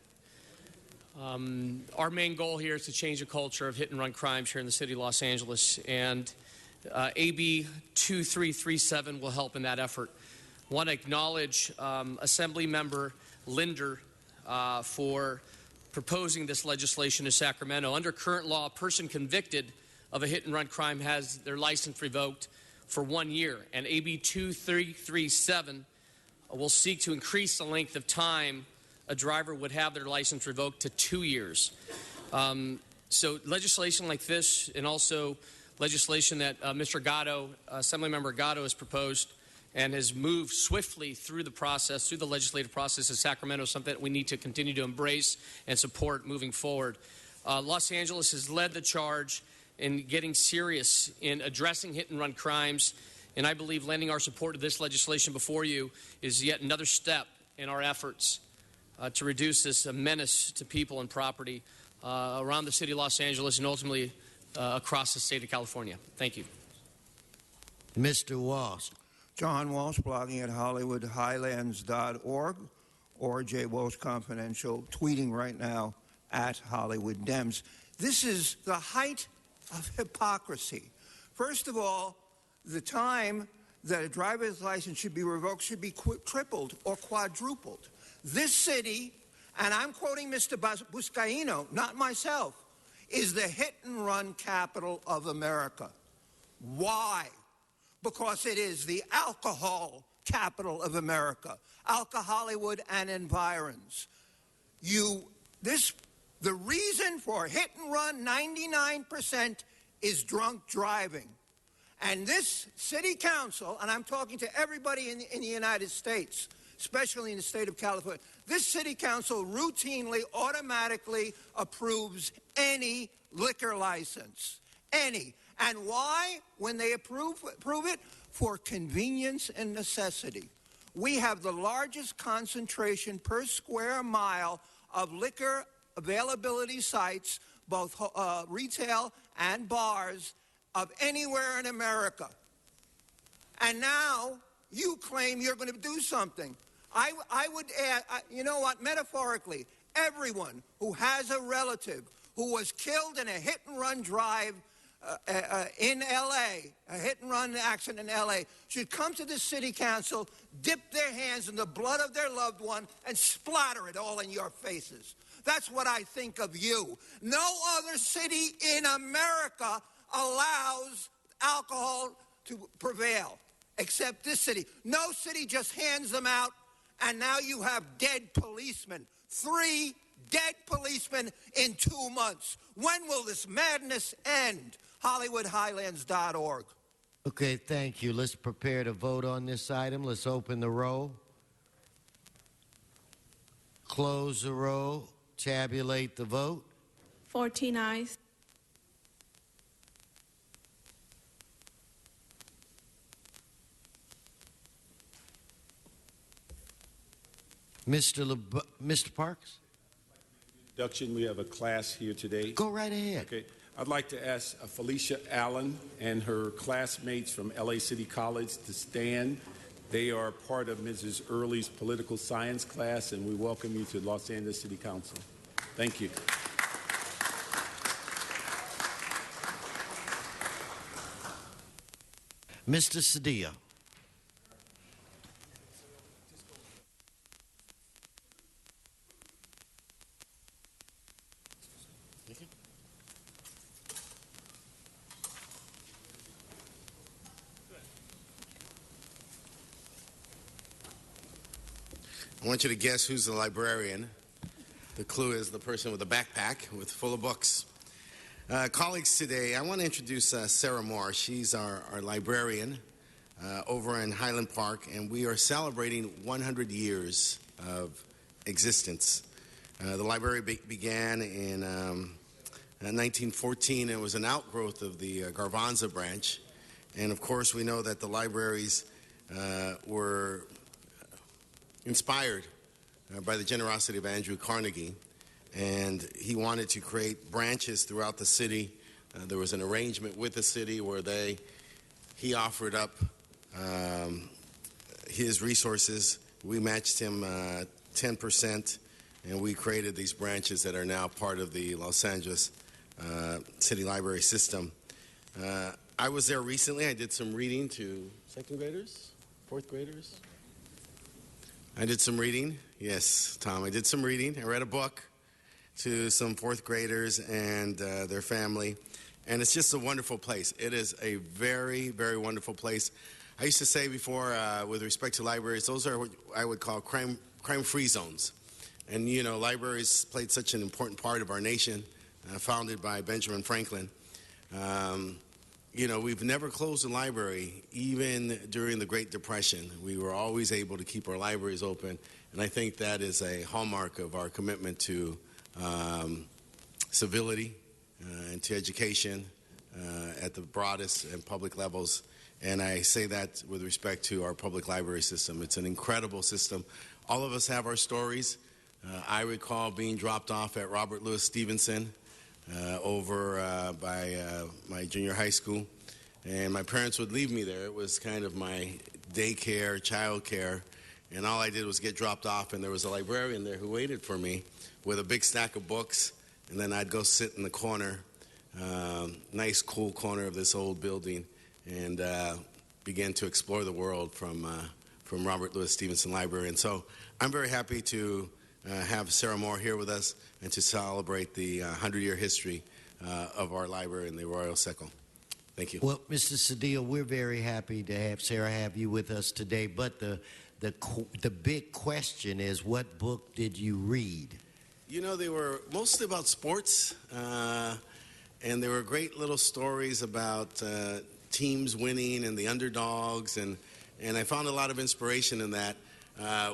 Speaker 8: Our main goal here is to change the culture of hit-and-run crimes here in the city of Los Angeles, and AB 2337 will help in that effort. I want to acknowledge Assemblymember Linder for proposing this legislation in Sacramento. Under current law, a person convicted of a hit-and-run crime has their license revoked for 1 year, and AB 2337 will seek to increase the length of time a driver would have their license revoked to 2 years. So legislation like this, and also legislation that Mr. Gatto, Assemblymember Gatto, has proposed and has moved swiftly through the process, through the legislative process in Sacramento, something that we need to continue to embrace and support moving forward. Los Angeles has led the charge in getting serious in addressing hit-and-run crimes, and I believe lending our support to this legislation before you is yet another step in our efforts to reduce this menace to people and property around the city of Los Angeles and ultimately across the state of California. Thank you.
Speaker 13: Mr. Walsh.
Speaker 16: John Walsh, blogging at HollywoodHighlands.org or J. Walsh Confidential, tweeting right now at Hollywood Dems. This is the height of hypocrisy. First of all, the time that a driver's license should be revoked should be tripled or quadrupled. This city, and I'm quoting Mr. Buscaino, not myself, is the hit-and-run capital of America. Why? Because it is the alcohol capital of America. Alcohollywood and environs. The reason for hit-and-run 99% is drunk driving. And this city council, and I'm talking to everybody in the United States, especially in the state of California, this city council routinely, automatically approves any liquor license. Any. And why? When they approve it? For convenience and necessity. We have the largest concentration per square mile of liquor availability sites, both retail and bars, of anywhere in America. And now you claim you're going to do something. I would add, you know what, metaphorically, everyone who has a relative who was killed in a hit-and-run drive in L.A., a hit-and-run accident in L.A., should come to the city council, dip their hands in the blood of their loved one, and splatter it all in your faces. That's what I think of you. No other city in America allows alcohol to prevail, except this city. No city just hands them out, and now you have dead policemen. 3 dead policemen in 2 months. When will this madness end? HollywoodHighlands.org.
Speaker 13: Okay, thank you. Let's prepare to vote on this item. Let's open the roll. Close the roll. Tabulate the vote.
Speaker 6: 14 ayes.
Speaker 13: Mr. Parks?
Speaker 17: Introduction. We have a class here today.
Speaker 13: Go right ahead.
Speaker 17: Okay. I'd like to ask Felicia Allen and her classmates from LA City College to stand. They are part of Mrs. Early's political science class, and we welcome you to Los Angeles City Council. Thank you.
Speaker 13: Mr. Cedillo.
Speaker 18: I want you to guess who's the librarian. The clue is the person with a backpack full of books. Colleagues, today I want to introduce Sarah Moore. She's our librarian over in Highland Park, and we are celebrating 100 years of existence. The library began in 1914. It was an outgrowth of the Garvanza branch, and of course we know that the libraries were inspired by the generosity of Andrew Carnegie, and he wanted to create branches throughout the city. There was an arrangement with the city where he offered up his resources. We matched him 10%, and we created these branches that are now part of the Los Angeles City Library system. I was there recently. I did some reading to second graders, fourth graders. I did some reading. Yes, Tom, I did some reading. I read a book to some fourth graders and their family, and it's just a wonderful place. It is a very, very wonderful place. I used to say before, with respect to libraries, those are what I would call crime-free zones. And, you know, libraries played such an important part of our nation, founded by Benjamin Franklin. You know, we've never closed a library, even during the Great Depression. We were always able to keep our libraries open, and I think that is a hallmark of our commitment to civility and to education at the broadest and public levels. And I say that with respect to our public library system. It's an incredible system. All of us have our stories. I recall being dropped off at Robert Louis Stevenson over by my junior high school, and my parents would leave me there. It was kind of my daycare, childcare, and all I did was get dropped off, and there was a librarian there who waited for me with a big stack of books, and then I'd go sit in the corner, nice cool corner of this old building, and begin to explore the world from Robert Louis Stevenson Library. And so I'm very happy to have Sarah Moore here with us and to celebrate the 100-year history of our library in the Arroyo Seco. Thank you.
Speaker 13: Well, Mr. Cedillo, we're very happy to have Sarah have you with us today, but the big question is, what book did you read?
Speaker 18: You know, they were mostly about sports, and there were great little stories about teams winning and the underdogs, and I found a lot of inspiration in that.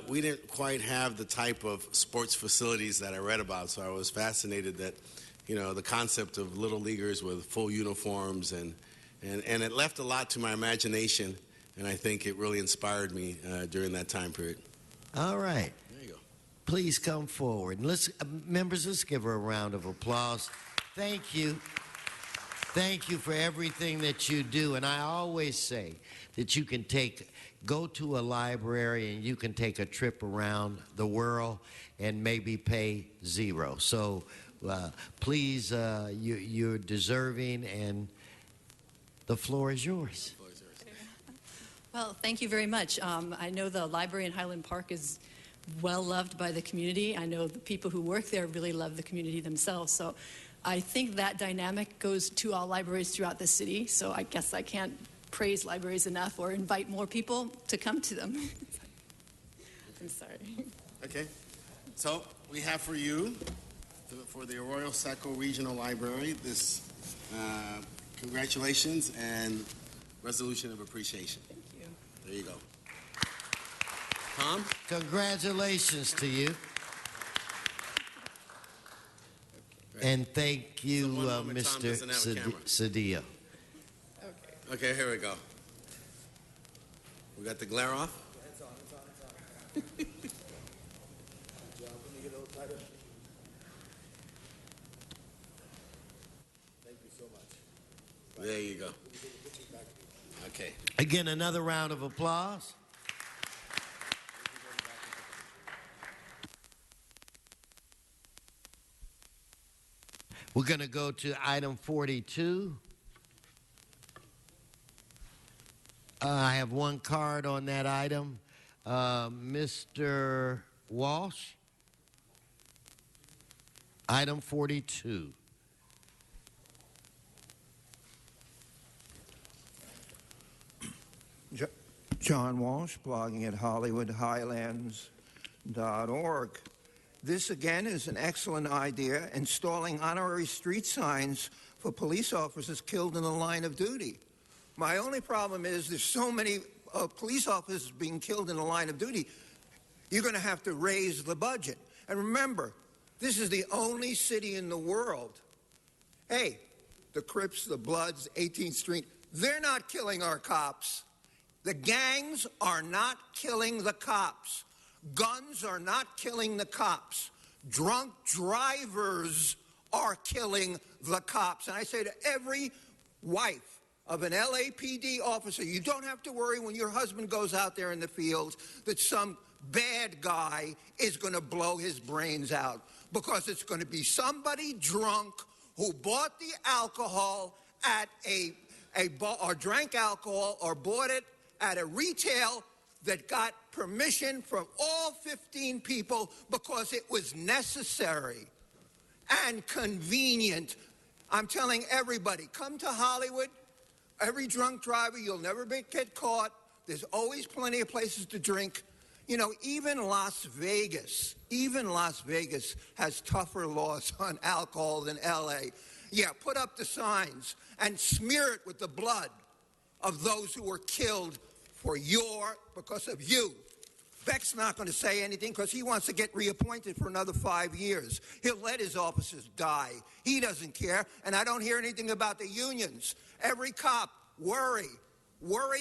Speaker 18: We didn't quite have the type of sports facilities that I read about, so I was fascinated that, you know, the concept of little leaguers with full uniforms, and it left a lot to my imagination, and I think it really inspired me during that time period.
Speaker 13: All right.
Speaker 18: There you go.
Speaker 13: Please come forward. And members, let's give her a round of applause. Thank you. Thank you for everything that you do. And I always say that you can go to a library and you can take a trip around the world and maybe pay zero. So please, you're deserving, and the floor is yours.
Speaker 3: Well, thank you very much. I know the library in Highland Park is well loved by the community. I know the people who work there really love the community themselves. So I think that dynamic goes to all libraries throughout the city. So I guess I can't praise libraries enough or invite more people to come to them. I'm sorry.
Speaker 18: Okay. So we have for you, for the Arroyo Seco Regional Library, this congratulations and resolution of appreciation.
Speaker 3: Thank you.
Speaker 18: There you go. Tom?
Speaker 13: Congratulations to you. And thank you, Mr. Cedillo.
Speaker 18: Okay, here we go. We got the glare off?
Speaker 4: It's on. Good job. Let me get a little tighter. Thank you so much.
Speaker 18: There you go. Okay.
Speaker 13: Again, another round of applause. We're going to go to item 42. I have one card on that item. Mr. Walsh, item 42.
Speaker 16: John Walsh, blogging at HollywoodHighlands.org. This, again, is an excellent idea, installing honorary street signs for police officers killed in the line of duty. My only problem is there's so many police officers being killed in the line of duty, you're going to have to raise the budget. And remember, this is the only city in the world. Hey, the Crips, the Bloods, 18th Street, they're not killing our cops. The gangs are not killing the cops. Guns are not killing the cops. Drunk drivers are killing the cops. And I say to every wife of an LAPD officer, you don't have to worry when your husband goes out there in the field that some bad guy is going to blow his brains out, because it's going to be somebody drunk who bought the alcohol at a bar, or drank alcohol or bought it at a retail that got permission from all 15 people because it was necessary and convenient. I'm telling everybody, come to Hollywood. Every drunk driver, you'll never get caught. There's always plenty of places to drink. You know, even Las Vegas has tougher laws on alcohol than LA. Yeah, put up the signs and smear it with the blood of those who were killed because of you. Beck's not going to say anything because he wants to get reappointed for another 5 years. He'll let his officers die. He doesn't care, and I don't hear anything about the unions. Every cop, worry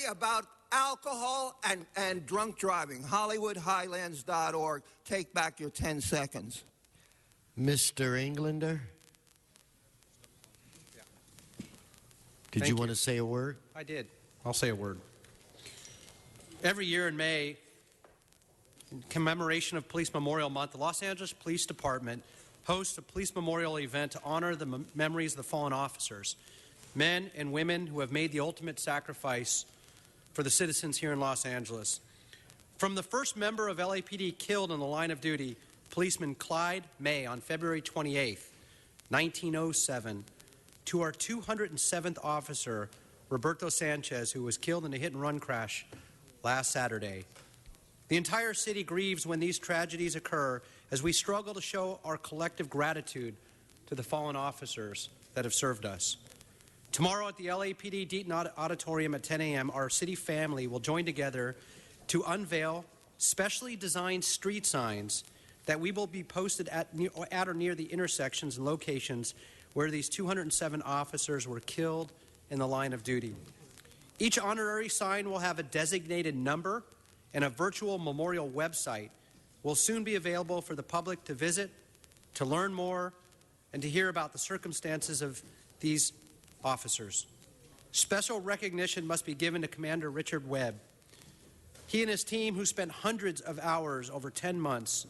Speaker 16: about alcohol and drunk driving. HollywoodHighlands.org. Take back your 10 seconds.
Speaker 13: Mr. Englander? Did you want to say a word?
Speaker 19: I did. I'll say a word. Every year in May, in commemoration of Police Memorial Month, the Los Angeles Police Department host a police memorial event to honor the memories of the fallen officers, men and women who have made the ultimate sacrifice for the citizens here in Los Angeles. From the first member of LAPD killed in the line of duty, policeman Clyde May, on February 28, 1907, to our 207th officer, Roberto Sanchez, who was killed in a hit-and-run crash last Saturday. The entire city grieves when these tragedies occur as we struggle to show our collective gratitude to the fallen officers that have served us. Tomorrow at the LAPD Deaton Auditorium at 10 a.m., our city family will join together to unveil specially designed street signs that we will be posted at or near the intersections and locations where these 207 officers were killed in the line of duty. Each honorary sign will have a designated number, and a virtual memorial website will soon be available for the public to visit, to learn more, and to hear about the circumstances of these officers. Special recognition must be given to Commander Richard Webb. He and his team, who spent hundreds of hours over 10 months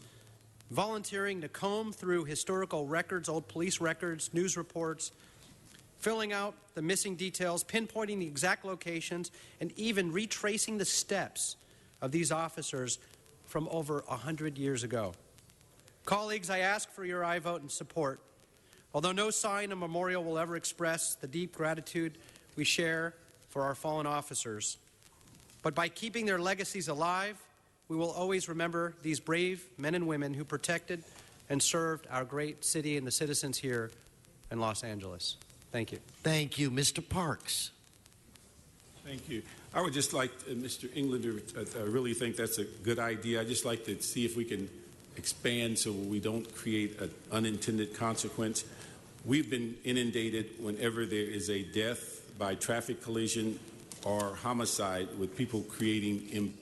Speaker 19: volunteering to comb through historical records, old police records, news reports, filling out the missing details, pinpointing the exact locations, and even retracing the steps of these officers from over 100 years ago. Colleagues, I ask for your aye vote and support. Although no sign or memorial will ever express the deep gratitude we share for our fallen officers, but by keeping their legacies alive, we will always remember these brave men and women who protected and served our great city and the citizens here in Los Angeles. Thank you.
Speaker 13: Thank you. Mr. Parks.
Speaker 17: Thank you. I would just like, Mr. Englander, I really think that's a good idea. I'd just like to see if we can expand so we don't create an unintended consequence. We've been inundated whenever there is a death by traffic collision or homicide with people creating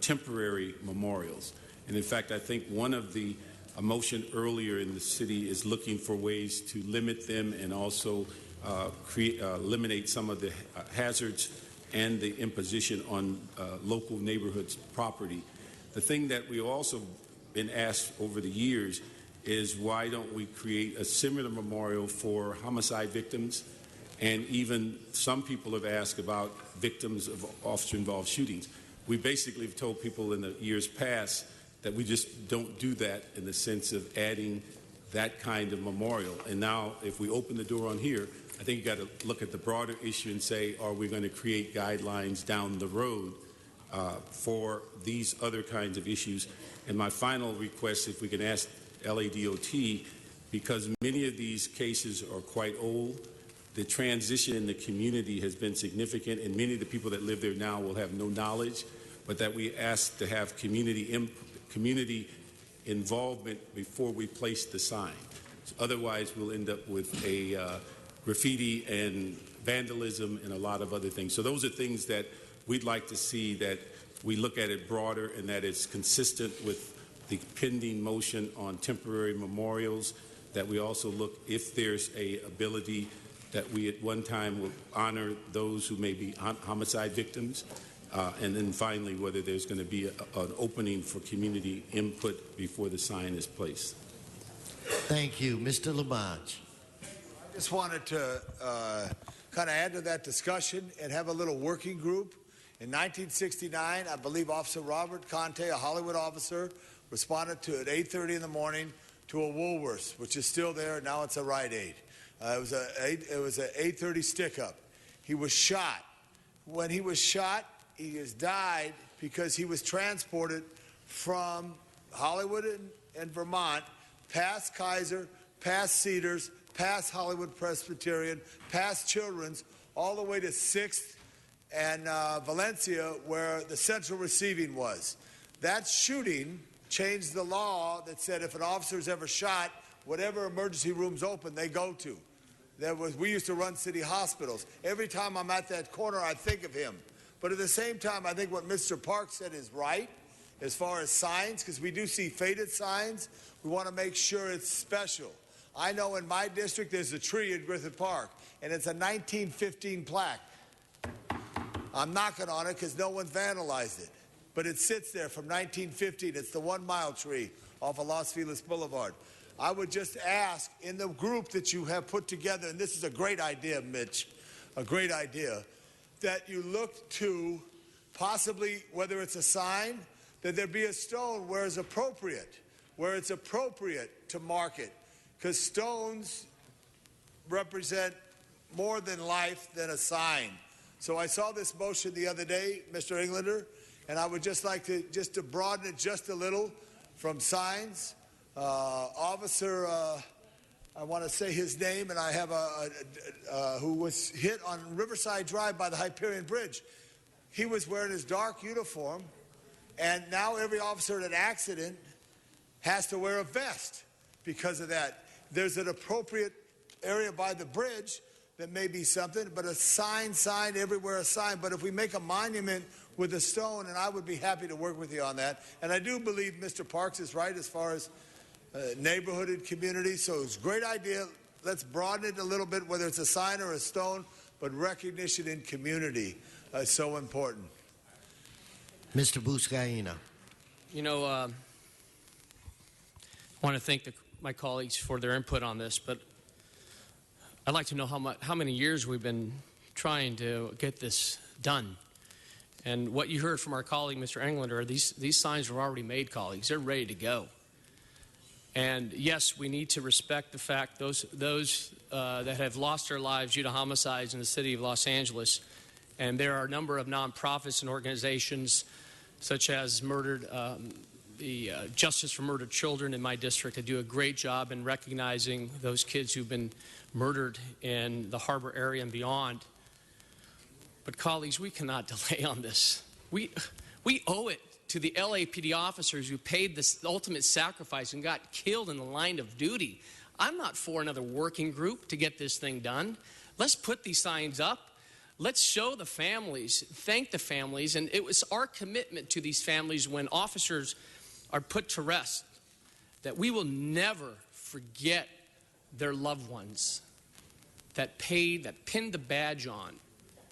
Speaker 17: temporary memorials. And in fact, I think one of the motion earlier in the city is looking for ways to limit them and also eliminate some of the hazards and the imposition on local neighborhoods' property. The thing that we've also been asked over the years is why don't we create a similar memorial for homicide victims, and even some people have asked about victims of officer-involved shootings. We basically have told people in the years past that we just don't do that in the sense of adding that kind of memorial. And now, if we open the door on here, I think you got to look at the broader issue and say, are we going to create guidelines down the road for these other kinds of issues? And my final request, if we can ask LADOT, because many of these cases are quite old, the transition in the community has been significant, and many of the people that live there now will have no knowledge, but that we ask to have community involvement before we place the sign. Otherwise, we'll end up with a graffiti and vandalism and a lot of other things. So those are things that we'd like to see, that we look at it broader and that it's consistent with the pending motion on temporary memorials, that we also look if there's a ability that we at one time will honor those who may be homicide victims, and then finally whether there's going to be an opening for community input before the sign is placed.
Speaker 13: Thank you. Mr. Labange.
Speaker 25: I just wanted to kind of add to that discussion and have a little working group. In 1969, I believe Officer Robert Conte, a Hollywood officer, responded to at 8:30 in the morning to a Woolworths, which is still there. Now it's a Rite Aid. It was an 8:30 stick-up. He was shot. When he was shot, he just died because he was transported from Hollywood and Vermont, past Kaiser, past Cedars, past Hollywood Presbyterian, past Children's, all the way to 6th and Valencia, where the central receiving was. That shooting changed the law that said if an officer is ever shot, whatever emergency room's open, they go to. We used to run city hospitals. Every time I'm at that corner, I think of him. But at the same time, I think what Mr. Park said is right as far as signs, because we do see faded signs. We want to make sure it's special. I know in my district there's a tree in Griffith Park, and it's a 1915 plaque. I'm knocking on it because no one's vandalized it. But it sits there from 1915. It's the 1 Mile tree off of Los Feliz Boulevard. I would just ask in the group that you have put together, and this is a great idea, Mitch, a great idea, that you look to possibly, whether it's a sign, that there be a stone where it's appropriate to market, because stones represent more than life than a sign. So I saw this motion the other day, Mr. Englander, and I would just like to broaden it just a little from signs. Officer, I want to say his name, and I have who was hit on Riverside Drive by the Hyperion Bridge. He was wearing his dark uniform, and now every officer in an accident has to wear a vest because of that. There's an appropriate area by the bridge that may be something, but a sign everywhere, a sign. But if we make a monument with a stone, and I would be happy to work with you on that. And I do believe Mr. Parks is right as far as neighborhood and community. So it's a great idea. Let's broaden it a little bit, whether it's a sign or a stone, but recognition in community is so important.
Speaker 13: Mr. Buscaino.
Speaker 8: You know, I want to thank my colleagues for their input on this, but I'd like to know how many years we've been trying to get this done. And what you heard from our colleague, Mr. Englander, these signs are already made, colleagues. They're ready to go. And yes, we need to respect the fact those that have lost their lives due to homicides in the city of Los Angeles. And there are a number of nonprofits and organizations such as the Justice for Murdered Children in my district that do a great job in recognizing those kids who've been murdered in the harbor area and beyond. But colleagues, we cannot delay on this. We owe it to the LAPD officers who paid this ultimate sacrifice and got killed in the line of duty. I'm not for another working group to get this thing done. Let's put these signs up. Let's show the families, thank the families, and it was our commitment to these families when officers are put to rest that we will never forget their loved ones that pinned the badge on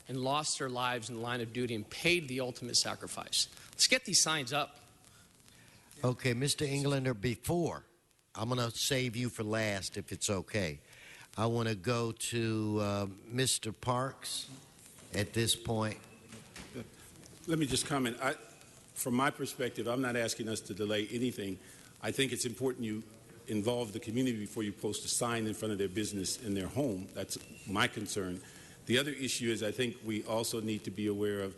Speaker 8: and lost their lives in the line of duty and paid the ultimate sacrifice. Let's get these signs up.
Speaker 13: Okay, Mr. Englander, before, I'm going to save you for last if it's okay. I want to go to Mr. Parks at this point.
Speaker 17: Let me just comment. From my perspective, I'm not asking us to delay anything. I think it's important you involve the community before you post a sign in front of their business in their home. That's my concern. The other issue is I think we also need to be aware of,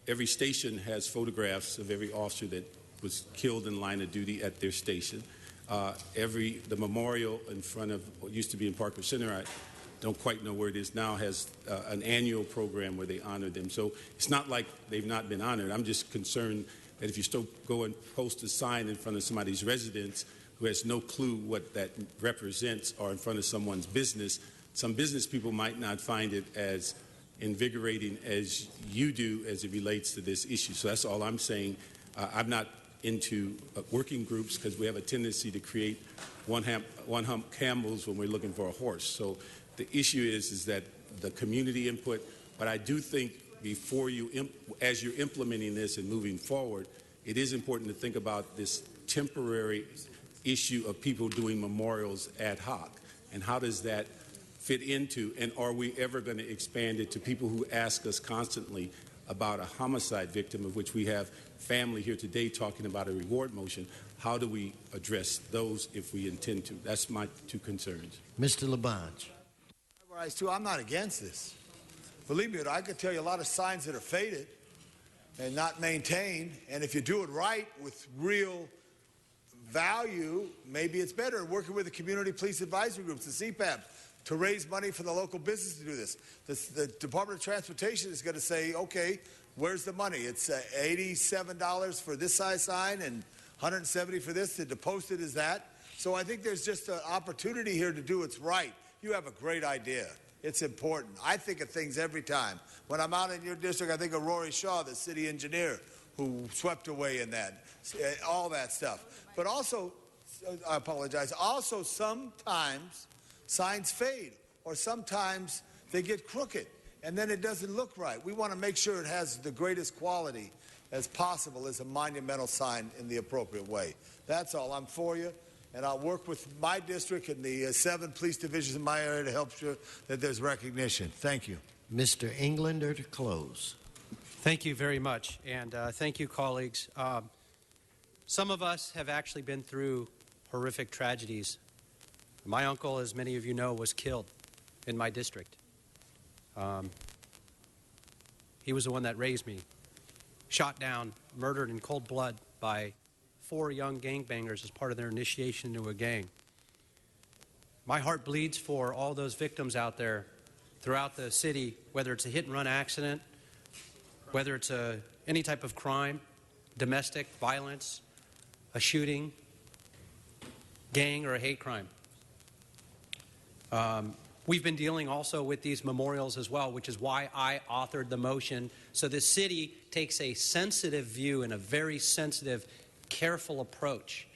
Speaker 17: every station has photographs of every officer that was killed in line of duty at their station. The memorial in front of what used to be in Parker Center, I don't quite know where it is now, has an annual program where they honor them. So it's not like they've not been honored. I'm just concerned that if you still go and post a sign in front of somebody's residence who has no clue what that represents, or in front of someone's business, some business people might not find it as invigorating as you do as it relates to this issue. So that's all I'm saying. I'm not into working groups because we have a tendency to create one hump camels when we're looking for a horse. So the issue is that the community input, but I do think before as you're implementing this and moving forward, it is important to think about this temporary issue of people doing memorials ad hoc, and how does that fit into, and are we ever going to expand it to people who ask us constantly about a homicide victim, of which we have family here today talking about a reward motion? How do we address those if we intend to? That's my two concerns.
Speaker 13: Mr. Labange.
Speaker 25: I'm not against this. Believe me, I could tell you a lot of signs that are faded and not maintained, and if you do it right with real value, maybe it's better. Working with the community police advisory groups, the CPAP, to raise money for the local business to do this. The Department of Transportation is going to say, okay, where's the money? It's $87 for this size sign and $170 for this. To post it as that. So I think there's just an opportunity here to do what's right. You have a great idea. It's important. I think of things every time. When I'm out in your district, I think of Rory Shaw, the city engineer, who swept away in that, all that stuff. But also, I apologize, also sometimes signs fade, or sometimes they get crooked, and then it doesn't look right. We want to make sure it has the greatest quality as possible as a monumental sign in the appropriate way. That's all. I'm for you. and I'll work with my district and the 7 police divisions in my area to help sure that there's recognition. Thank you.
Speaker 13: Mr. Englander to close.
Speaker 19: Thank you very much, and thank you, colleagues. Some of us have actually been through horrific tragedies. My uncle, as many of you know, was killed in my district. He was the one that raised me, shot down, murdered in cold blood by 4 young gangbangers as part of their initiation into a gang. My heart bleeds for all those victims out there throughout the city, whether it's a hit-and-run accident, whether it's any type of crime, domestic violence, a shooting, gang, or a hate crime. We've been dealing also with these memorials as well, which is why I authored the motion. So the city takes a sensitive view and a very sensitive, careful approach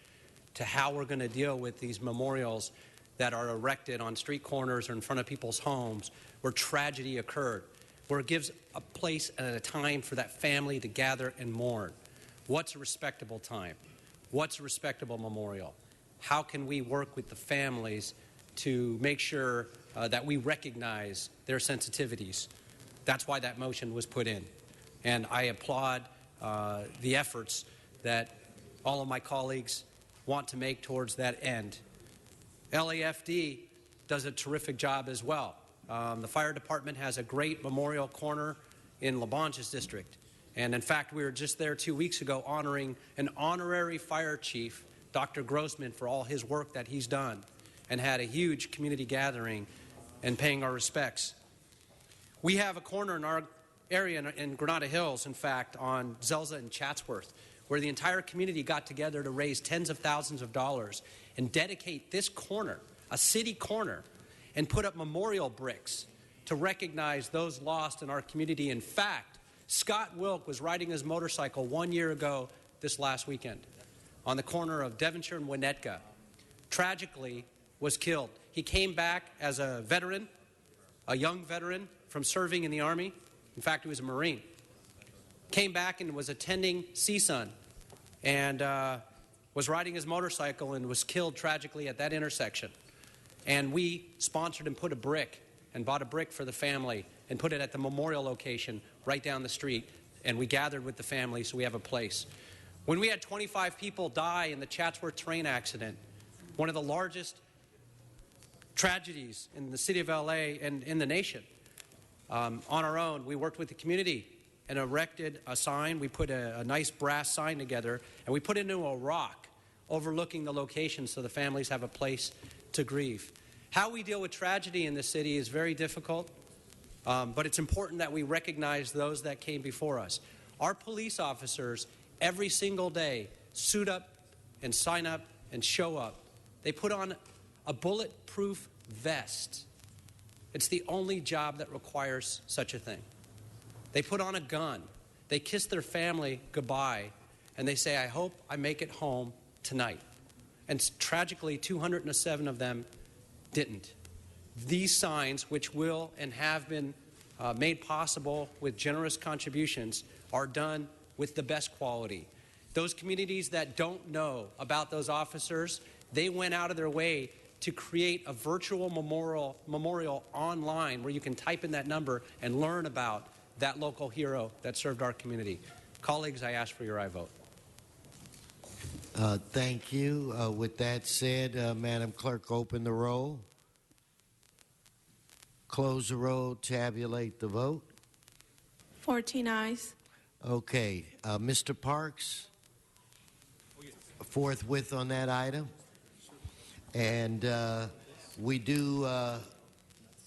Speaker 19: to how we're going to deal with these memorials that are erected on street corners or in front of people's homes where tragedy occurred, where it gives a place and a time for that family to gather and mourn. What's a respectable time? What's a respectable memorial? How can we work with the families to make sure that we recognize their sensitivities? That's why that motion was put in. And I applaud the efforts that all of my colleagues want to make towards that end. LAFD does a terrific job as well. The fire department has a great memorial corner in Labange's district. And in fact, we were just there 2 weeks ago honoring an honorary fire chief, Dr. Grossman, for all his work that he's done, and had a huge community gathering and paying our respects. We have a corner in our area in Granada Hills, in fact, on Zelza and Chatsworth, where the entire community got together to raise tens of thousands of dollars and dedicate this corner, a city corner, and put up memorial bricks to recognize those lost in our community. In fact, Scott Wilk was riding his motorcycle 1 year ago this last weekend on the corner of Devonshire and Winnetka. Tragically, was killed. He came back as a veteran, a young veteran from serving in the Army. In fact, he was a Marine. Came back and was attending CSUN and was riding his motorcycle and was killed tragically at that intersection. And we sponsored and put a brick and bought a brick for the family and put it at the memorial location right down the street. And we gathered with the family so we have a place. When we had 25 people die in the Chatsworth train accident, one of the largest tragedies in the city of LA and in the nation, on our own, we worked with the community and erected a sign. We put a nice brass sign together, and we put it into a rock overlooking the location so the families have a place to grieve. How we deal with tragedy in the city is very difficult, but it's important that we recognize those that came before us. Our police officers, every single day, suit up and sign up and show up. They put on a bulletproof vest. It's the only job that requires such a thing. They put on a gun. They kiss their family goodbye, and they say, I hope I make it home tonight. And tragically, 207 of them didn't. These signs, which will and have been made possible with generous contributions, are done with the best quality. Those communities that don't know about those officers, they went out of their way to create a virtual memorial online where you can type in that number and learn about that local hero that served our community. Colleagues, I ask for your aye vote.
Speaker 13: Thank you. With that said, Madam Clerk, open the roll. Close the roll. Tabulate the vote.
Speaker 6: 14 ayes.
Speaker 13: Okay. Mr. Parks, forthwith on that item. And we do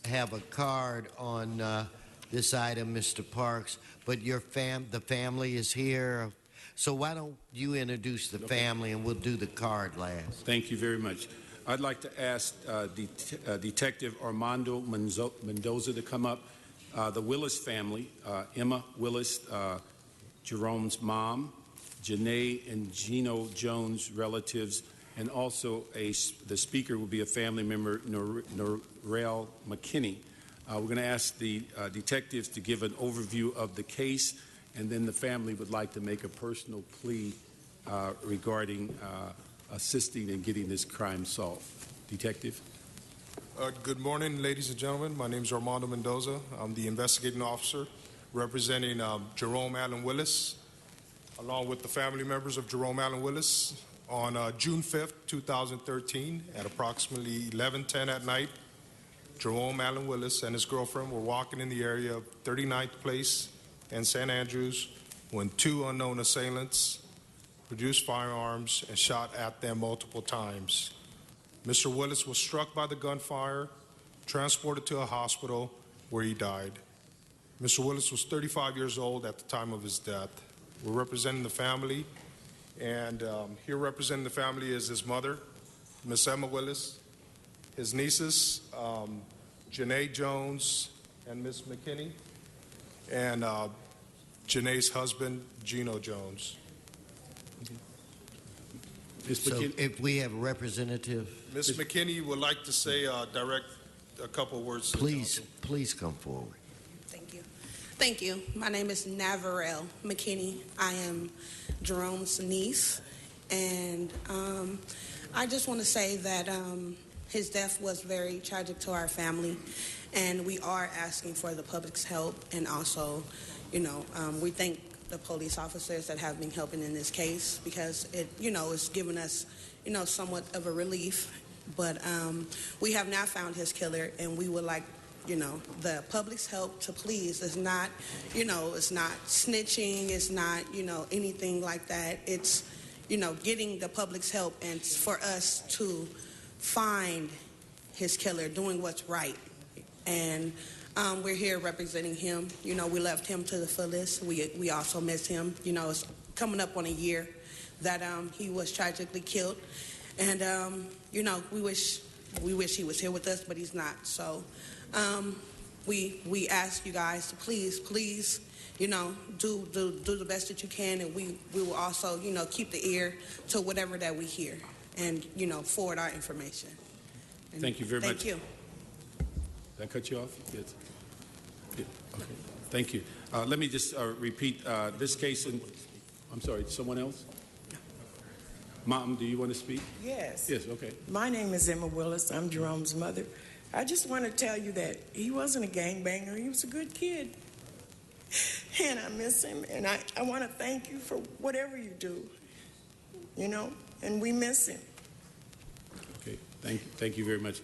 Speaker 13: have a card on this item, Mr. Parks, but the family is here. So why don't you introduce the family and we'll do the card last.
Speaker 17: Thank you very much. I'd like to ask Detective Armando Mendoza to come up. The Willis family, Emma Willis, Jerome's mom, Janae and Gino Jones relatives, and also the speaker will be a family member, Norrell McKinney. We're going to ask the detectives to give an overview of the case, and then the family would like to make a personal plea regarding assisting in getting this crime solved. Detective?
Speaker 9: Good morning, ladies and gentlemen. My name is Armando Mendoza. I'm the investigating officer representing Jerome Allen Willis, along with the family members of Jerome Allen Willis. On June 5th, 2013, at approximately 11:10 at night, Jerome Allen Willis and his girlfriend were walking in the area of 39th Place and St. Andrews when two unknown assailants produced firearms and shot at them multiple times. Mr. Willis was struck by the gunfire, transported to a hospital where he died. Mr. Willis was 35 years old at the time of his death. We're representing the family, and here representing the family is his mother, Miss Emma Willis, his nieces, Janae Jones and Miss McKinney, and Janae's husband, Gino Jones.
Speaker 13: So if we have a representative.
Speaker 9: Ms. McKinney would like to say, direct a couple words.
Speaker 13: Please come forward.
Speaker 6: Thank you. Thank you. My name is Navarelle McKinney. I am Jerome's niece, and I just want to say that his death was very tragic to our family, and we are asking for the public's help, and also, we thank the police officers that have been helping in this case because it's given us, somewhat of a relief. But we have now found his killer, and we would like, the public's help to please. It's not, it's not snitching. It's not, anything like that. It's, getting the public's help and for us to find his killer, doing what's right. And we're here representing him. We loved him to the fullest. We also miss him. It's coming up on a year that he was tragically killed. And, we wish he was here with us, but he's not. So we ask you guys to please, do the best that you can. And we will also, keep the ear to whatever that we hear and, forward our information. And
Speaker 17: thank you very much.
Speaker 6: Thank you.
Speaker 17: Did I cut you off? Yes. Yeah. Okay. Thank you. Let me just repeat this case. I'm sorry, someone else? Mom, do you want to speak?
Speaker 20: Yes.
Speaker 17: Yes, okay.
Speaker 20: My name is Emma Willis. I'm Jerome's mother. I just want to tell you that he wasn't a gangbanger. He was a good kid. And I miss him. And I want to thank you for whatever you do, and we miss him.
Speaker 17: Okay. Thank you very much.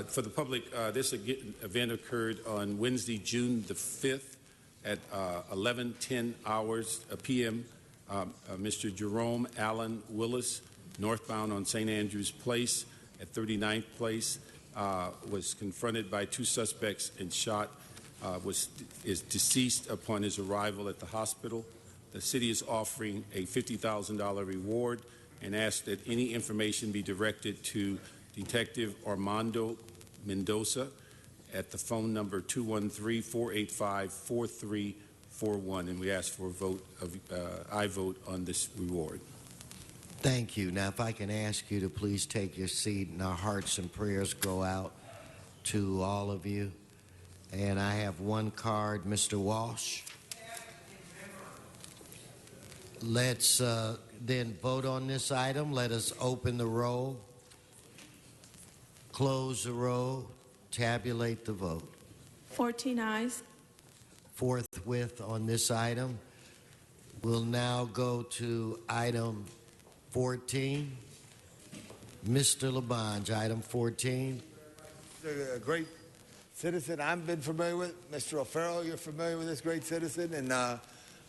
Speaker 17: For the public, this event occurred on Wednesday, June the 5th at 11:10 p.m. Mr. Jerome Allen Willis, northbound on St. Andrews Place at 39th Place, was confronted by two suspects and shot, is deceased upon his arrival at the hospital. The city is offering a $50,000 reward and asks that any information be directed to Detective Armando Mendoza at the phone number 213-485-4341, and we ask for a vote I vote on this reward.
Speaker 13: Thank you. Now, if I can ask you to please take your seat, and our hearts and prayers go out to all of you. And I have one card, Mr. Walsh. Let's then vote on this item. Let us open the roll, close the roll, tabulate the vote.
Speaker 6: 14 ayes.
Speaker 13: Forthwith on this item. We'll now go to item 14. Mr. Labange, item 14.
Speaker 25: A great citizen I've been familiar with. Mr. O'Farrell, you're familiar with this great citizen, and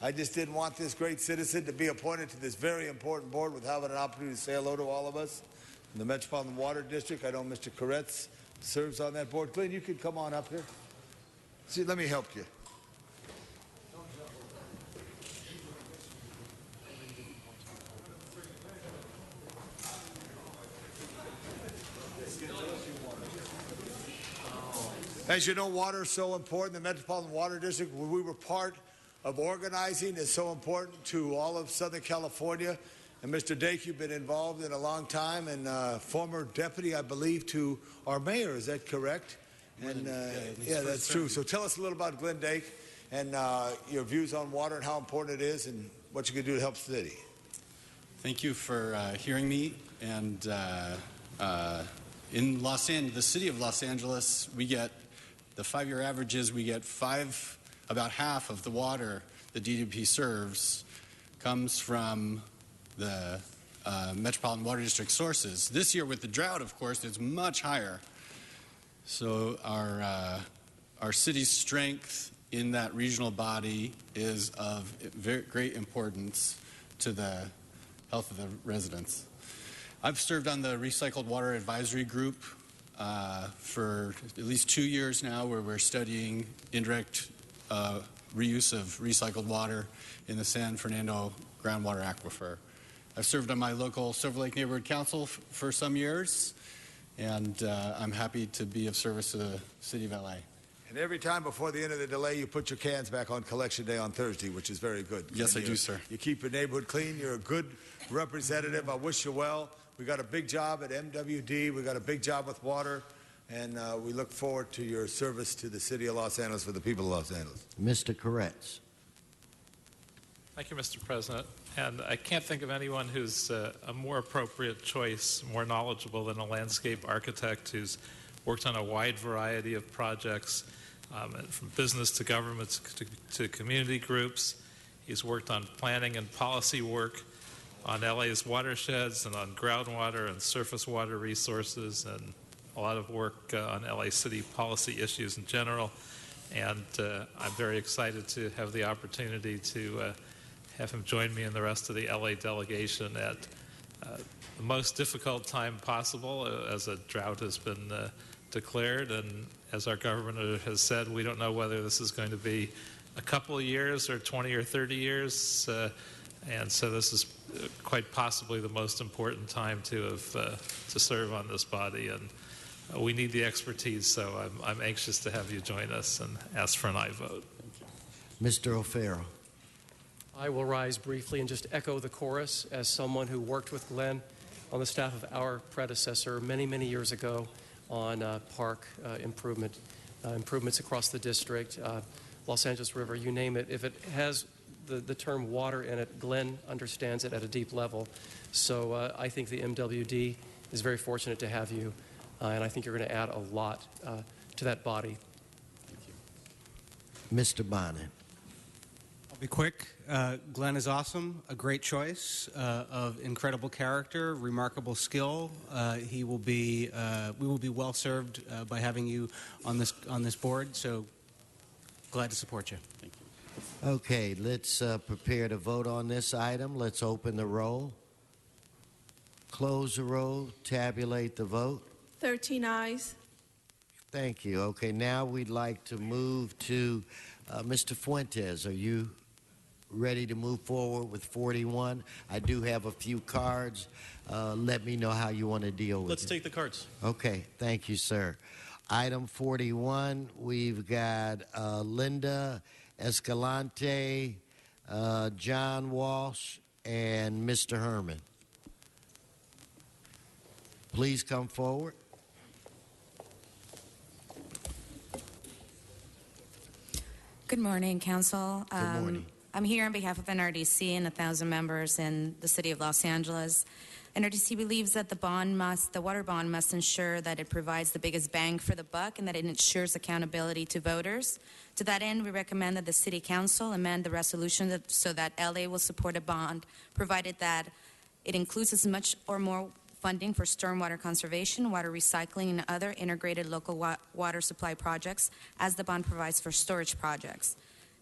Speaker 25: I just didn't want this great citizen to be appointed to this very important board without having an opportunity to say hello to all of us. In the Metropolitan Water District, I know Mr. Koretz serves on that board. Glenn, you could come on up here. See, let me help you. As you know, water is so important. The Metropolitan Water District, when we were part of organizing, is so important to all of Southern California. And Mr. Dake, you've been involved in a long time, and former deputy, I believe, to our mayor. Is that correct? And yeah, that's true. So tell us a little about Glenn Dake and your views on water and how important it is and what you can do to help the city.
Speaker 22: Thank you for hearing me.
Speaker 5: And in the city of Los Angeles, we get the 5-year averages. We get about half of the water the DDP serves comes from the Metropolitan Water District sources. This year, with the drought, of course, it's much higher. So our city's strength in that regional body is of very great importance to the health of the residents. I've served on the Recycled Water Advisory Group for at least 2 years now, where we're studying indirect reuse of recycled water in the San Fernando groundwater aquifer. I've served on my local Silver Lake Neighborhood Council for some years, and I'm happy to be of service to the City of LA.
Speaker 25: And every time before the end of the delay, you put your cans back on Collection Day on Thursday, which is very good.
Speaker 5: Yes,
Speaker 25: and
Speaker 5: I do, sir.
Speaker 25: You keep your neighborhood clean. You're a good representative. I wish you well. We got a big job at MWD. We got a big job with water. And we look forward to your service to the city of Los Angeles for the people of Los Angeles.
Speaker 13: Mr. Koretz.
Speaker 10: Thank you, Mr. President. And I can't think of anyone who's a more appropriate choice, more knowledgeable than a landscape architect who's worked on a wide variety of projects, from business to governments to community groups. He's worked on planning and policy work on LA's watersheds and on groundwater and surface water resources, and a lot of work on LA City policy issues in general. And I'm very excited to have the opportunity to have him join me and the rest of the LA delegation at the most difficult time possible, as a drought has been declared. And as our governor has said, we don't know whether this is going to be a couple of years or 20 or 30 years. And so this is quite possibly the most important time to serve on this body. And we need the expertise, so I'm anxious to have you join us and ask for an aye vote.
Speaker 13: Mr. O'Farrell.
Speaker 21: I will rise briefly and just echo the chorus as someone who worked with Glenn on the staff of our predecessor many, many years ago on park improvements across the district, Los Angeles River, you name it. If it has the term water in it, Glenn understands it at a deep level. So I think the MWD is very fortunate to have you, and I think you're going to add a lot to that body.
Speaker 13: Mr. Bonnet.
Speaker 22: I'll be quick. Glenn is awesome, a great choice of incredible character, remarkable skill. We will be well served by having you on this board. So glad to support you. Thank you.
Speaker 13: Okay, let's prepare to vote on this item. Let's open the roll, close the roll, tabulate the vote.
Speaker 23: 13 ayes.
Speaker 13: Thank you. Okay, now we'd like to move to Mr. Fuentes. Are you ready to move forward with 41? I do have a few cards. Let me know how you want to deal with it.
Speaker 22: Let's take the cards.
Speaker 13: Okay, thank you, sir. Item 41, we've got Linda Escalante, John Walsh, and Mr. Herman. Please come forward.
Speaker 24: Good morning, Council.
Speaker 13: Good morning.
Speaker 24: I'm here on behalf of NRDC and 1,000 members in the City of Los Angeles. NRDC believes that the water bond must ensure that it provides the biggest bang for the buck and that it ensures accountability to voters. To that end, we recommend that the City Council amend the resolution so that LA will support a bond, provided that it includes as much or more funding for stormwater conservation, water recycling, and other integrated local water supply projects as the bond provides for storage projects.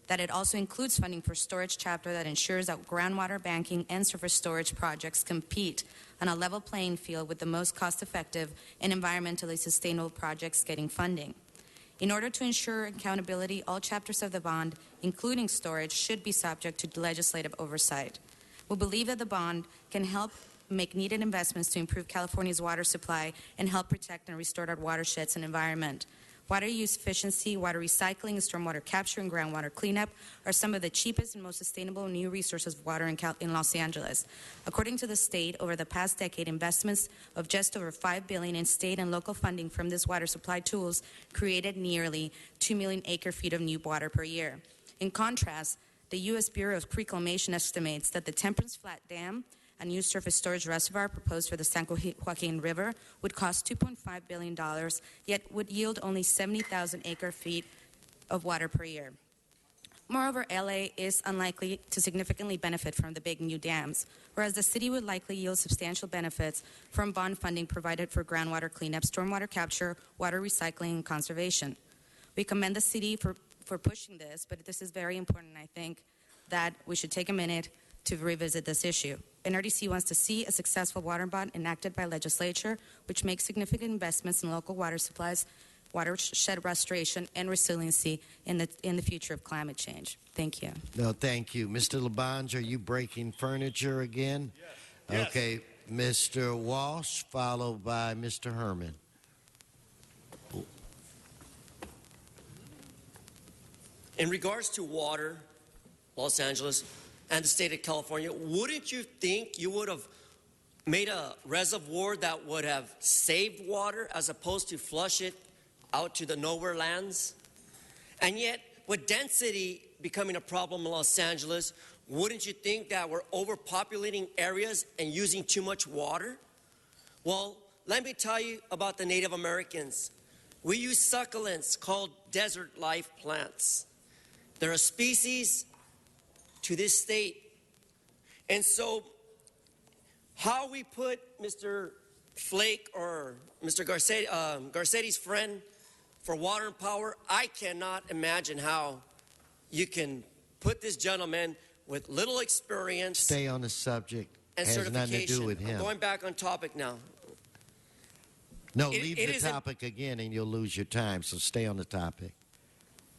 Speaker 24: That it also includes funding for storage chapter that ensures that groundwater banking and surface storage projects compete on a level playing field with the most cost-effective and environmentally sustainable projects getting funding. In order to ensure accountability, all chapters of the bond, including storage, should be subject to legislative oversight. We believe that the bond can help make needed investments to improve California's water supply and help protect and restore our watersheds and environment. Water use efficiency, water recycling, stormwater capture, and groundwater cleanup are some of the cheapest and most sustainable new resources of water in Los Angeles. According to the state, over the past decade, investments of just over $5 billion in state and local funding from these water supply tools created nearly 2 million acre-feet of new water per year. In contrast, the U.S. Bureau of Reclamation estimates that the Temperance Flat Dam, a new surface storage reservoir proposed for the San Joaquin River would cost $2.5 billion, yet would yield only 70,000 acre-feet of water per year. Moreover, LA is unlikely to significantly benefit from the big new dams, whereas the city would likely yield substantial benefits from bond funding provided for groundwater cleanup, stormwater capture, water recycling, and conservation. We commend the city for pushing this, but this is very important. I think that we should take a minute to revisit this issue. NRDC wants to see a successful water bond enacted by legislature, which makes significant investments in local water supplies, watershed restoration, and resiliency in the future of climate change. Thank you.
Speaker 13: No, thank you. Mr. Labange, are you breaking furniture again? Yes. Okay, Mr. Walsh, followed by Mr. Herman.
Speaker 2: In regards to water, Los Angeles, and the state of California, wouldn't you think you would have made a reservoir that would have saved water as opposed to flush it out to the nowhere lands? And yet, with density becoming a problem in Los Angeles, wouldn't you think that we're overpopulating areas and using too much water? Well, let me tell you about the Native Americans. We use succulents called desert life plants. They're a species to this state. And so how we put Mr. Flake or Mr. Garcetti's friend for water and power, I cannot imagine how you can put this gentleman with little experience.
Speaker 13: Stay on the subject.
Speaker 2: And
Speaker 13: has
Speaker 2: certification.
Speaker 13: nothing to do with him.
Speaker 2: I'm going back on topic now.
Speaker 13: No, leave the topic again and you'll lose your time, so stay on the topic.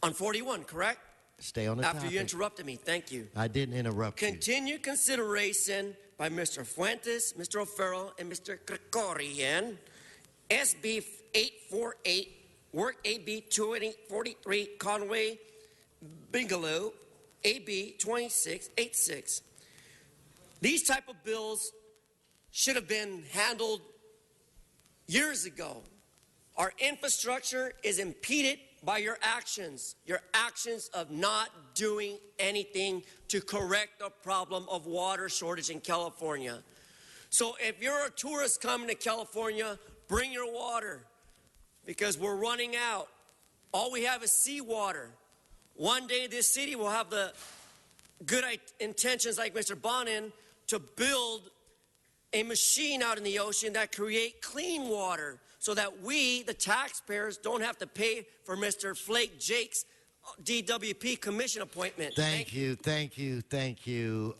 Speaker 2: On 41, correct?
Speaker 13: Stay on the topic.
Speaker 2: After you interrupted me, thank you.
Speaker 13: I didn't interrupt you.
Speaker 2: Continued consideration by Mr. Fuentes, Mr. O'Farrell, and Mr. Krikorian. SB 848, Work AB 2843, Conway, Bigelow, AB 2686. These type of bills should have been handled years ago. Our infrastructure is impeded by your actions of not doing anything to correct the problem of water shortage in California. So if you're a tourist coming to California, bring your water because we're running out. All we have is seawater. One day this city will have the good intentions like Mr. Bonin to build a machine out in the ocean that create clean water so that we, the taxpayers, don't have to pay for Mr. Flake Jake's DWP commission appointment.
Speaker 13: Thank you.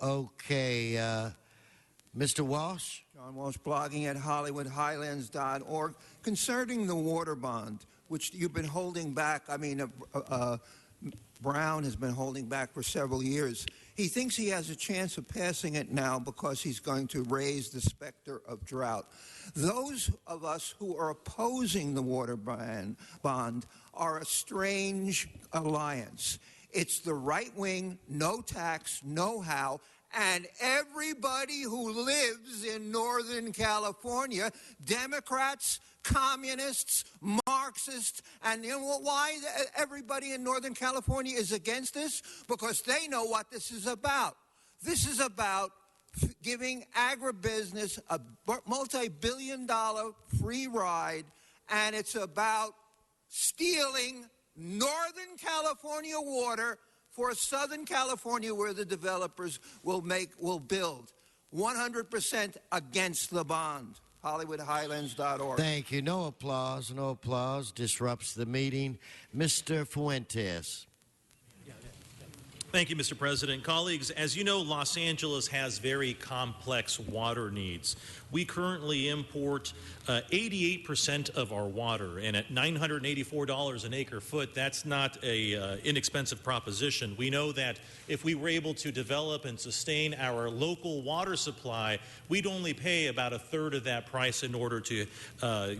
Speaker 13: Okay, Mr. Walsh?
Speaker 16: John Walsh, blogging at HollywoodHighlands.org. Concerning the water bond, which you've been holding back, Brown has been holding back for several years. He thinks he has a chance of passing it now because he's going to raise the specter of drought. Those of us who are opposing the water bond are a strange alliance. It's the right wing, no tax, no how, and everybody who lives in Northern California, Democrats, communists, Marxists, and you know why everybody in Northern California is against this? Because they know what this is about. This is about giving agribusiness a multi-billion-dollar free ride, and it's about stealing Northern California water for Southern California where the developers will build. 100% against the bond. HollywoodHighlands.org.
Speaker 13: Thank you. No applause. No applause. Disrupts the meeting. Mr. Fuentes.
Speaker 7: Thank you, Mr. President. Colleagues, as you know, Los Angeles has very complex water needs. We currently import 88% of our water, and at $984 an acre foot, that's not a inexpensive proposition. We know that if we were able to develop and sustain our local water supply, we'd only pay about a third of that price in order to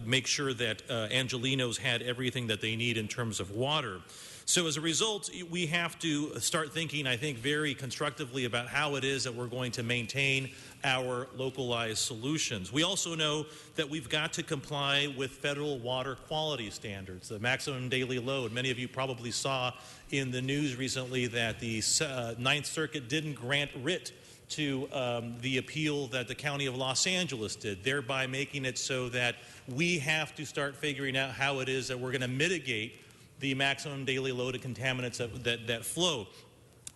Speaker 7: make sure that Angelenos had everything that they need in terms of water. So as a result, we have to start thinking, I think, very constructively about how it is that we're going to maintain our localized solutions. We also know that we've got to comply with federal water quality standards, the maximum daily load. Many of you probably saw in the news recently that the Ninth Circuit didn't grant writ to the appeal that the County of Los Angeles did, thereby making it so that we have to start figuring out how it is that we're going to mitigate the maximum daily load of contaminants that flow.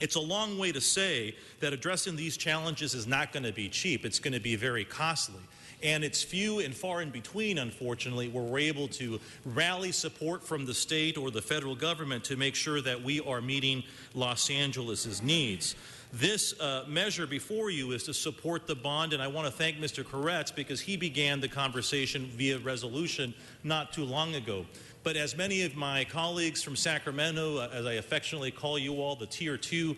Speaker 7: It's a long way to say that addressing these challenges is not going to be cheap. It's going to be very costly. And it's few and far in between, unfortunately, where we're able to rally support from the state or the federal government to make sure that we are meeting Los Angeles's needs. This measure before you is to support the bond, and I want to thank Mr. Koretz because he began the conversation via resolution not too long ago. But as many of my colleagues from Sacramento, as I affectionately call you all, the Tier 2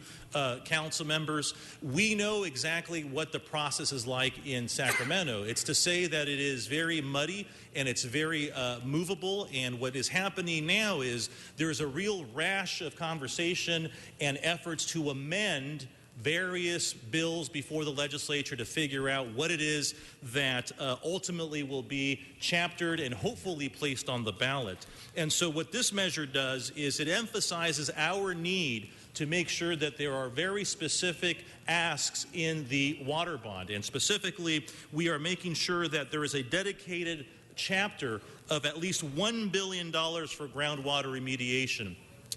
Speaker 7: council members, we know exactly what the process is like in Sacramento. It's to say that it is very muddy and it's very movable, and what is happening now is there's a real rash of conversation and efforts to amend various bills before the legislature to figure out what it is that ultimately will be chaptered and hopefully placed on the ballot. And so what this measure does is it emphasizes our need to make sure that there are very specific asks in the water bond. And specifically, we are making sure that there is a dedicated chapter of at least $1 billion for groundwater remediation.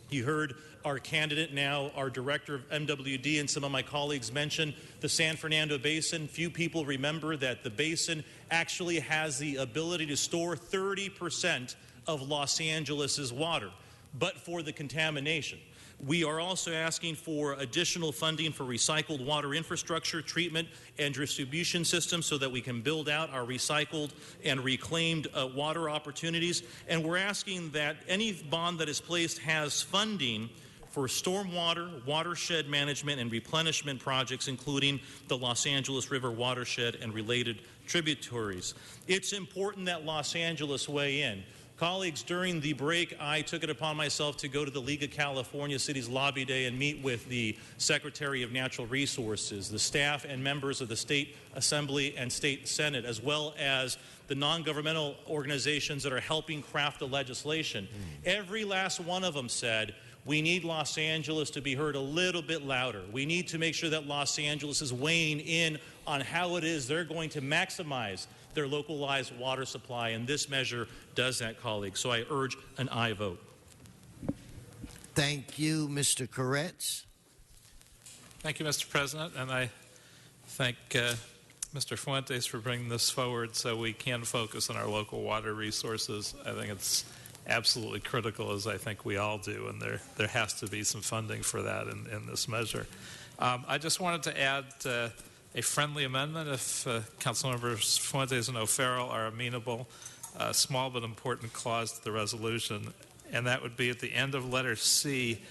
Speaker 7: You heard our candidate now, our director of MWD, and some of my colleagues mention the San Fernando Basin. Few people remember that the basin actually has the ability to store 30% of Los Angeles's water, but for the contamination. We are also asking for additional funding for recycled water infrastructure, treatment, and distribution systems so that we can build out our recycled and reclaimed water opportunities. And we're asking that any bond that is placed has funding for stormwater, watershed management, and replenishment projects, including the Los Angeles River watershed and related tributaries. It's important that Los Angeles weigh in. Colleagues, during the break, I took it upon myself to go to the League of California Cities Lobby Day and meet with the Secretary of Natural Resources, the staff and members of the State Assembly and State Senate, as well as the non-governmental organizations that are helping craft the legislation. Every last one of them said, we need Los Angeles to be heard a little bit louder. We need to make sure that Los Angeles is weighing in on how it is they're going to maximize their localized water supply, and this measure does that, colleagues. So I urge an aye vote.
Speaker 13: Thank you, Mr. Koretz.
Speaker 10: Thank you, Mr. President, and I thank Mr. Fuentes for bringing this forward so we can focus on our local water resources. I think it's absolutely critical, as I think we all do, and there has to be some funding for that in this measure. I just wanted to add a friendly amendment, if Councilmembers Fuentes and O'Farrell are amenable, a small but important clause to the resolution, and that would be at the end of letter C,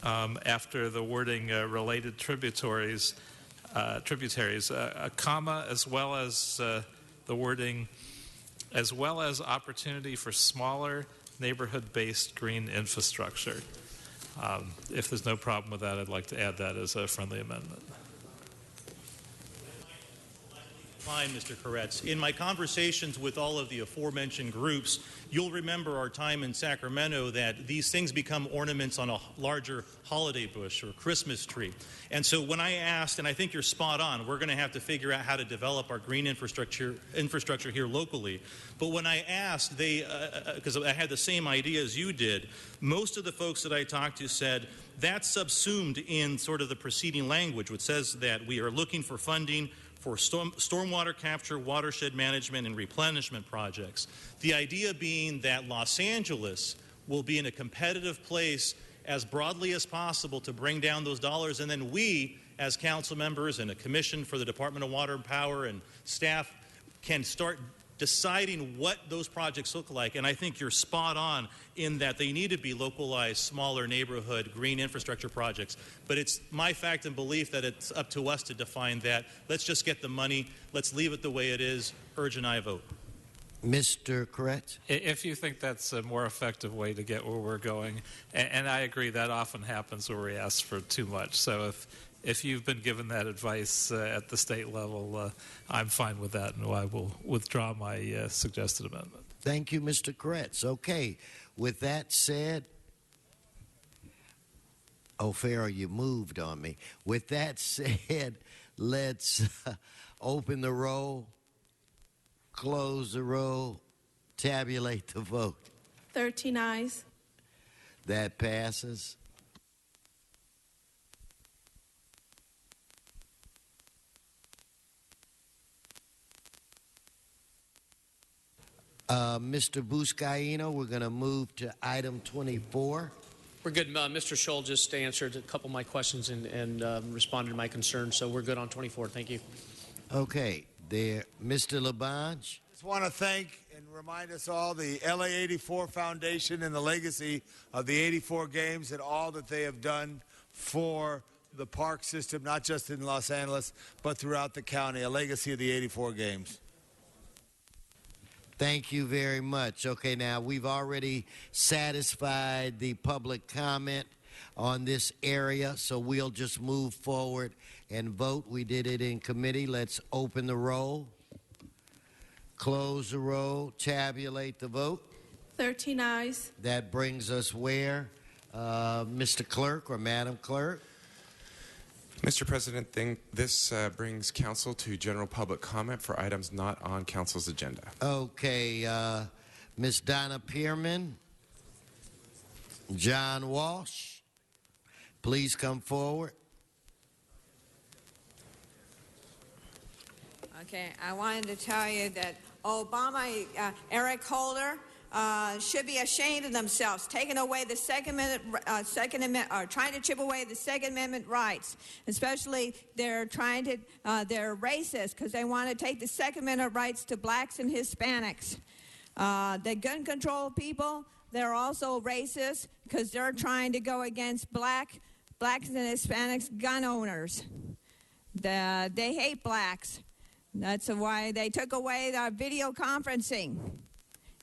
Speaker 10: after the wording related tributaries, a comma, as well as the wording, as well as opportunity for smaller neighborhood-based green infrastructure. If there's no problem with that, I'd like to add that as a friendly amendment.
Speaker 7: Fine, Mr. Koretz. In my conversations with all of the aforementioned groups, you'll remember our time in Sacramento that these things become ornaments on a larger holiday bush or Christmas tree. And so when I asked, and I think you're spot on, we're going to have to figure out how to develop our green infrastructure here locally. But when I asked, because I had the same idea as you did, most of the folks that I talked to said that's subsumed in sort of the preceding language, which says that we are looking for funding for stormwater capture, watershed management, and replenishment projects. The idea being that Los Angeles will be in a competitive place as broadly as possible to bring down those dollars, and then we, as council members and a commission for the Department of Water and Power and staff, can start deciding what those projects look like. And I think you're spot on in that they need to be localized, smaller neighborhood green infrastructure projects. But it's my fact and belief that it's up to us to define that. Let's just get the money. Let's leave it the way it is. Urge an aye vote.
Speaker 13: Mr. Koretz?
Speaker 10: If you think that's a more effective way to get where we're going, and I agree that often happens where we ask for too much. So if you've been given that advice at the state level, I'm fine with that, and I will withdraw my suggested amendment.
Speaker 13: Thank you, Mr. Koretz. Okay, with that said, O'Farrell, you moved on me. With that said, Let's open the roll, close the roll, tabulate the vote.
Speaker 1: 13 ayes.
Speaker 13: That passes. Mr. Buscaino, we're going to move to item 24.
Speaker 8: We're good. Mr. Scholl just answered a couple of my questions and responded to my concerns, so we're good on 24. Thank you.
Speaker 13: Okay, there, Mr. Labange.
Speaker 25: Just want to thank and remind us all the LA 84 Foundation and the legacy of the 84 games and all that they have done for the park system, not just in Los Angeles, but throughout the county, a legacy of the 84 games.
Speaker 13: Thank you very much. Okay, now we've already satisfied the public comment on this area, so we'll just move forward and vote. We did it in committee. Let's open the roll, close the roll, tabulate the vote.
Speaker 1: 13 ayes.
Speaker 13: That brings us where, Mr. Clerk or Madam Clerk?
Speaker 11: Mr. President, this brings council to general public comment for items not on council's agenda.
Speaker 13: Okay, Ms. Donna Pearman, John Walsh, please come forward.
Speaker 12: Okay, I wanted to tell you that Obama, Eric Holder, should be ashamed of themselves, taking away the Second Amendment, or trying to chip away the Second Amendment rights. Especially, they're they're racist because they want to take the Second Amendment rights to blacks and Hispanics. The gun control people, they're also racist because they're trying to go against blacks and Hispanics gun owners. They hate blacks. That's why they took away the video conferencing.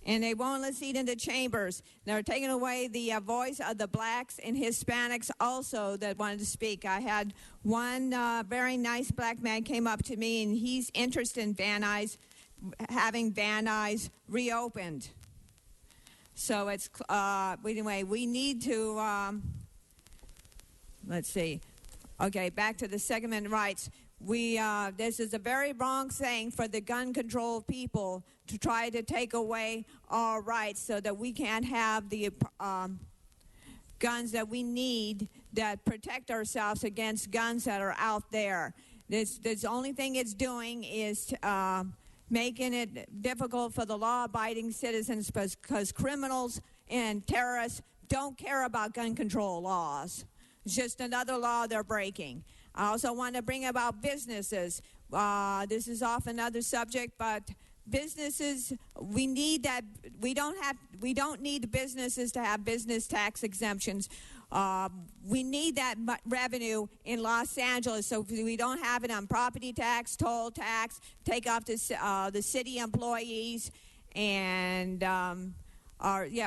Speaker 12: And they won't let us eat in the chambers. They're taking away the voice of the blacks and Hispanics also that wanted to speak. I had one very nice black man came up to me, and he's interested in having Van Nuys reopened. So it's, anyway, we need to, let's see. Okay, back to the Second Amendment rights. This is a very wrong thing for the gun control people to try to take away our rights so that we can't have the guns that we need that protect ourselves against guns that are out there. The only thing it's doing is making it difficult for the law-abiding citizens because criminals and terrorists don't care about gun control laws. It's just another law they're breaking. I also want to bring about businesses. This is off another subject, but businesses, we need that. We don't need businesses to have business tax exemptions. We need that revenue in Los Angeles, so we don't have it on property tax, toll tax, take off the city employees, and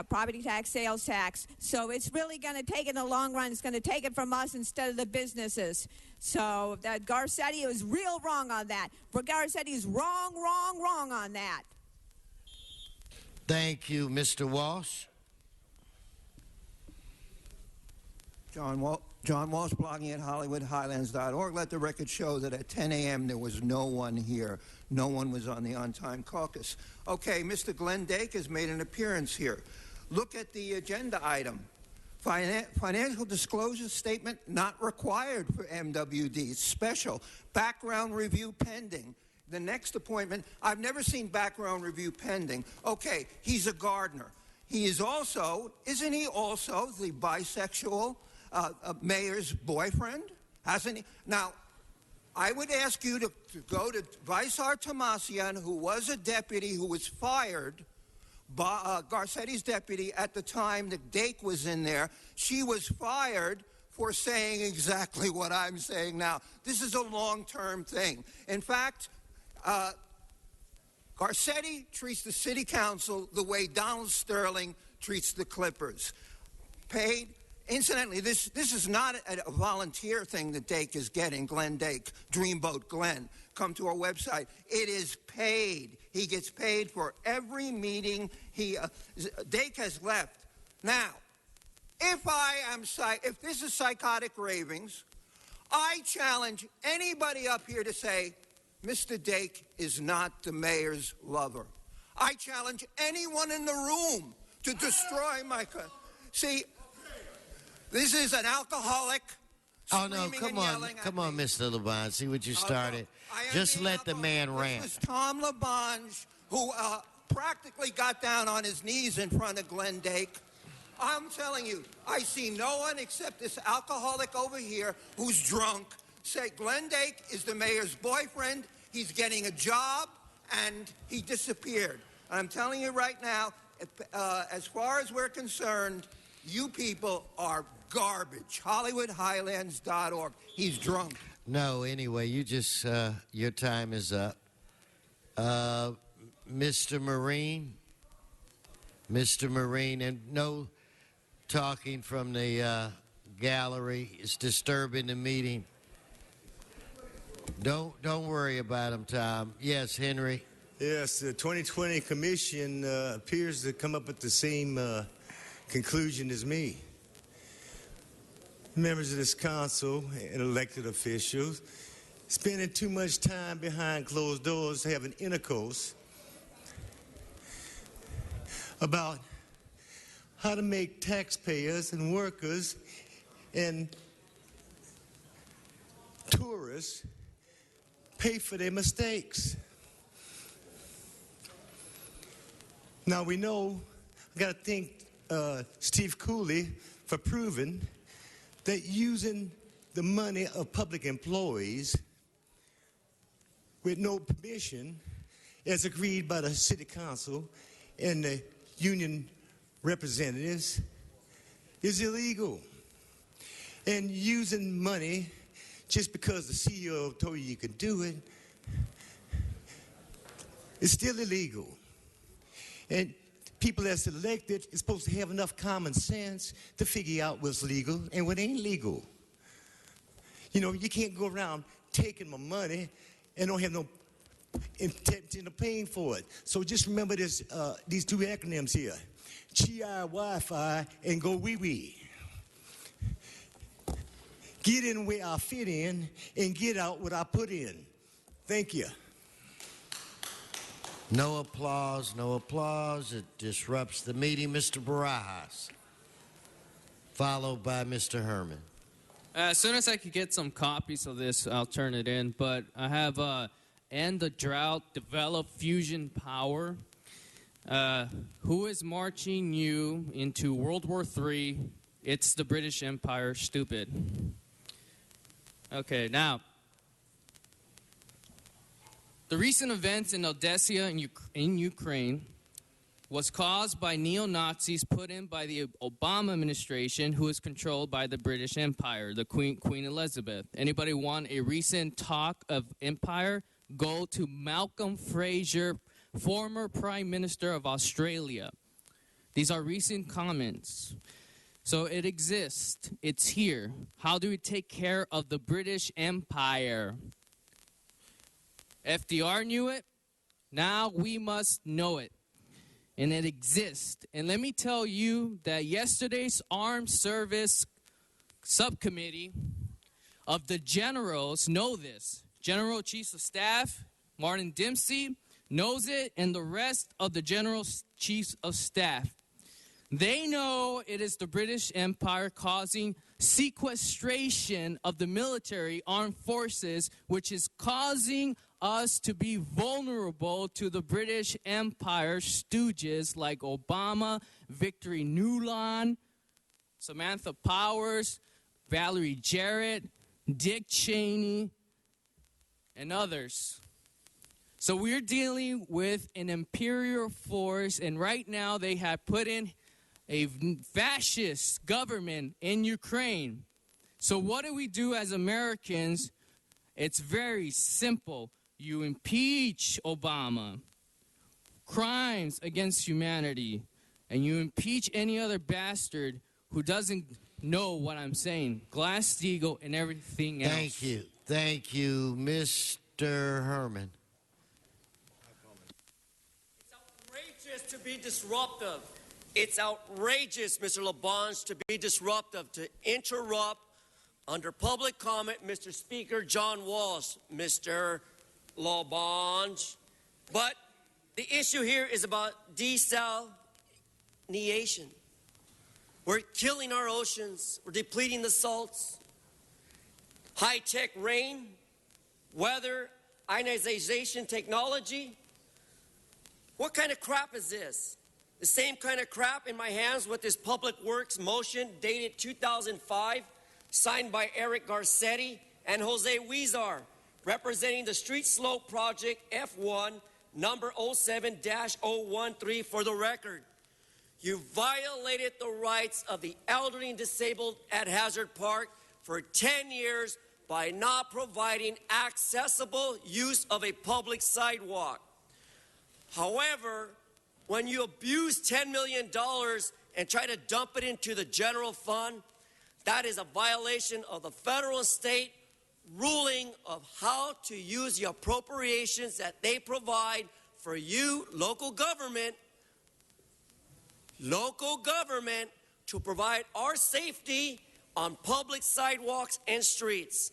Speaker 12: property tax, sales tax. So it's really going to take it in the long run. It's going to take it from us instead of the businesses. So that Garcetti was real wrong on that. Garcetti's wrong on that.
Speaker 13: Thank you, Mr. Walsh.
Speaker 16: John Walsh, blogging at HollywoodHighlands.org. Let the record show that at 10 a.m. there was no one here. No one was on the on-time caucus. Okay, Mr. Glenn Dake has made an appearance here. Look at the agenda item. Financial disclosure statement not required for MWD. It's special. Background review pending. The next appointment, I've never seen background review pending. Okay, he's a gardener. He is also, isn't he also the bisexual mayor's boyfriend? Hasn't he? Now, I would ask you to go to Vice Artemasian, who was a deputy who was fired, Garcetti's deputy at the time that Dake was in there. She was fired for saying exactly what I'm saying now. This is a long-term thing. In fact, Garcetti treats the city council the way Donald Sterling treats the Clippers. Paid. Incidentally, this is not a volunteer thing that Dake is getting, Glenn Dake, Dreamboat Glenn. Come to our website. It is paid. He gets paid for every meeting. Dake has left. Now, if this is psychotic ravings, I challenge anybody up here to say, Mr. Dake is not the mayor's lover. I challenge anyone in the room to destroy my... See, this is an alcoholic.
Speaker 13: Oh, no, come on, Mr. Labange. See what you started. Just let the man rant.
Speaker 16: This was Tom Labange, who practically got down on his knees in front of Glenn Dake. I'm telling you, I see no one except this alcoholic over here who's drunk say Glenn Dake is the mayor's boyfriend, he's getting a job, and he disappeared. And I'm telling you right now, as far as we're concerned, you people are garbage. HollywoodHighlands.org. He's drunk.
Speaker 13: No, anyway, you just, your time is up. Mr. Marine, and no talking from the gallery. It's disturbing the meeting. Don't worry about him, Tom. Yes, Henry.
Speaker 3: Yes, the 2020 Commission appears to come up with the same conclusion as me. Members of this council and elected officials spending too much time behind closed doors having intercourse about how to make taxpayers and workers and tourists pay for their mistakes. Now we know, I got to thank Steve Cooley for proving that using the money of public employees with no permission, as agreed by the city council and the union representatives, is illegal. And using money just because the CEO told you could do it is still illegal. And people that's elected is supposed to have enough common sense to figure out what's legal and what ain't legal. You know, you can't go around taking my money and don't have no intention of paying for it. So just remember this, these two acronyms here, GI Wi-Fi and Go Wee Wee. Get in where I fit in and get out what I put in. Thank you.
Speaker 13: No applause, no applause. It disrupts the meeting. Mr. Barajas, followed by Mr. Herman.
Speaker 4: As soon as I could get some copies of this, I'll turn it in. But I have End the Drought, Develop Fusion Power. Who is marching you into World War III? It's the British Empire, stupid. Okay, now. The recent events in Odessa in Ukraine was caused by neo-Nazis put in by the Obama administration, who is controlled by the British Empire, the Queen Elizabeth. Anybody want a recent talk of empire? Go to Malcolm Fraser, former Prime Minister of Australia. These are recent comments. So it exists. It's here. How do we take care of the British Empire? FDR knew it. Now we must know it. And it exists. And let me tell you that yesterday's Armed Service Subcommittee of the generals know this. General Chiefs of Staff, Martin Dempsey, knows it, and the rest of the General Chiefs of Staff. They know it is the British Empire causing sequestration of the military armed forces, which is causing us to be vulnerable to the British Empire stooges like Obama, Victory Nuland, Samantha Powers, Valerie Jarrett, Dick Cheney, and others. So we're dealing with an imperial force, and right now they have put in a fascist government in Ukraine. So what do we do as Americans? It's very simple. You impeach Obama, crimes against humanity, and you impeach any other bastard who doesn't know what I'm saying. Glass-Steagall and everything else.
Speaker 13: Thank you. Thank you, Mr. Herman.
Speaker 2: It's outrageous to be disruptive. It's outrageous, Mr. Labange, to be disruptive, to interrupt Under public comment, Mr. Speaker, John Walsh, Mr. Labange. But the issue here is about desalination. We're killing our oceans. We're depleting the salts. High-tech rain, weather, ionization technology. What kind of crap is this? The same kind of crap in my hands with this public works motion dated 2005, signed by Eric Garcetti and Jose Huizar, representing the Street Slope Project F1, number 07-013 for the record. You violated the rights of the elderly and disabled at Hazard Park for 10 years by not providing accessible use of a public sidewalk. However, when you abuse $10 million and try to dump it into the general fund, that is a violation of the federal and state ruling of how to use the appropriations that they provide for you, local government, to provide our safety on public sidewalks and streets.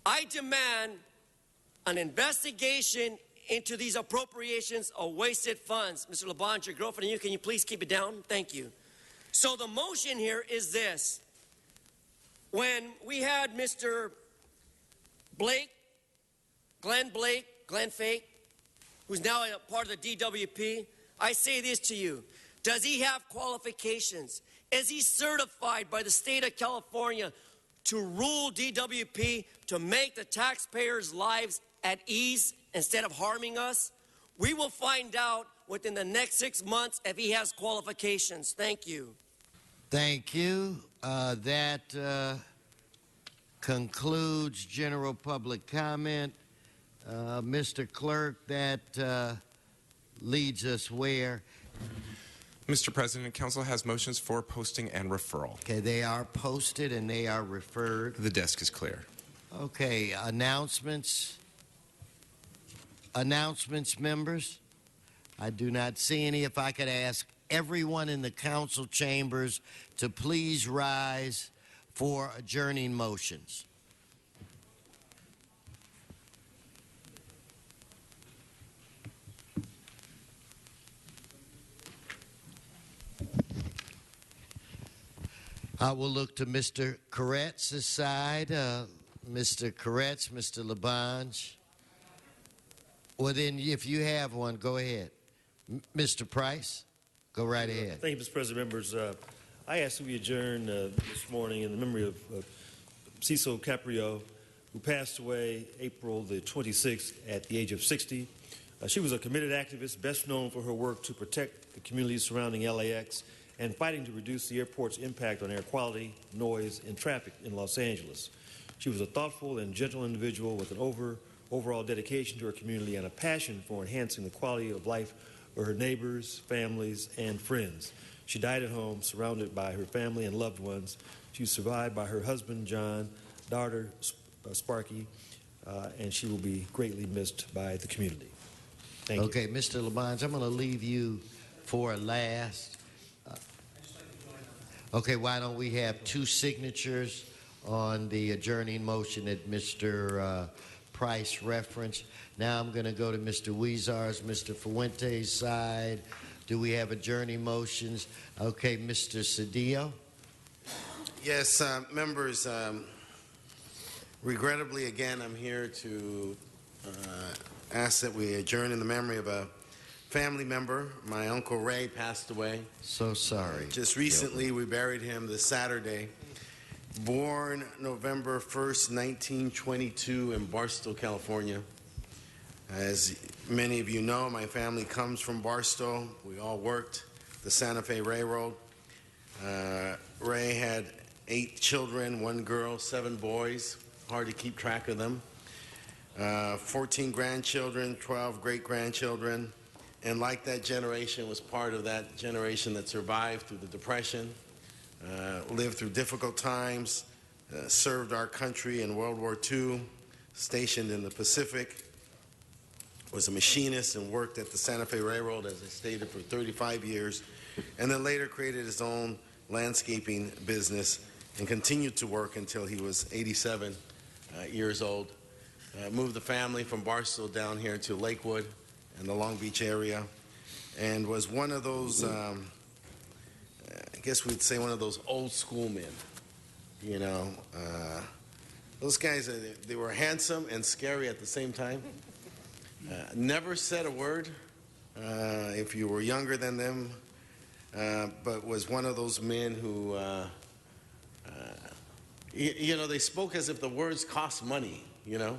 Speaker 2: I demand an investigation into these appropriations of wasted funds. Mr. Labange, your girlfriend and you, can you please keep it down? Thank you. So the motion here is this. When we had Mr. Glenn Fake, who's now a part of the DWP, I say this to you. Does he have qualifications? Is he certified by the state of California to rule DWP to make the taxpayers' lives at ease instead of harming us? We will find out within the next 6 months if he has qualifications. Thank you.
Speaker 13: Thank you. That concludes general public comment. Mr. Clerk, that leads us where?
Speaker 11: Mr. President, Council has motions for posting and referral.
Speaker 13: Okay, they are posted and they are referred.
Speaker 11: The desk is clear.
Speaker 13: Okay, announcements. Announcements, members? I do not see any. If I could ask everyone in the council chambers to please rise for adjourning motions. I will look to Mr. Koretz's side. Mr. Koretz, Mr. Labange. Well, then, if you have one, go ahead. Mr. Price, go right ahead.
Speaker 14: Thank you, Mr. President. Members, I ask that we adjourn this morning in the memory of Cecil Caprio, who passed away April the 26th at the age of 60. She was a committed activist, best known for her work to protect the communities surrounding LAX and fighting to reduce the airport's impact on air quality, noise, and traffic in Los Angeles. She was a thoughtful and gentle individual with an overall dedication to her community and a passion for enhancing the quality of life for her neighbors, families, and friends. She died at home, surrounded by her family and loved ones. She was survived by her husband, John, daughter, Sparky, and she will be greatly missed by the community. Thank you.
Speaker 13: Okay, Mr. Labange, I'm going to leave you for last. Okay, why don't we have two signatures on the adjourning motion that Mr. Price referenced. Now I'm going to go to Mr. Huizar's, Mr. Fuentes' side. Do we have adjourning motions? Okay, Mr. Cedillo.
Speaker 15: Yes, members, regrettably, again, I'm here to ask that we adjourn in the memory of a family member. My Uncle Ray passed away.
Speaker 13: So sorry.
Speaker 15: Just recently, we buried him this Saturday. Born November 1st, 1922 in Barstow, California. As many of you know, my family comes from Barstow. We all worked the Santa Fe Railroad. Ray had 8 children, 1 girl, 7 boys. Hard to keep track of them. 14 grandchildren, 12 great-grandchildren. And like that generation, was part of that generation that survived through the Depression, lived through difficult times, served our country in World War II, stationed in the Pacific, was a machinist and worked at the Santa Fe Railroad, as I stated, for 35 years, and then later created his own landscaping business and continued to work until he was 87 years old. Moved the family from Barstow down here to Lakewood in the Long Beach area, and was one of those, I guess we'd say one of those old school men. You know, those guys, they were handsome and scary at the same time. Never said a word if you were younger than them, but was one of those men who, you know, they spoke as if the words cost money, you know.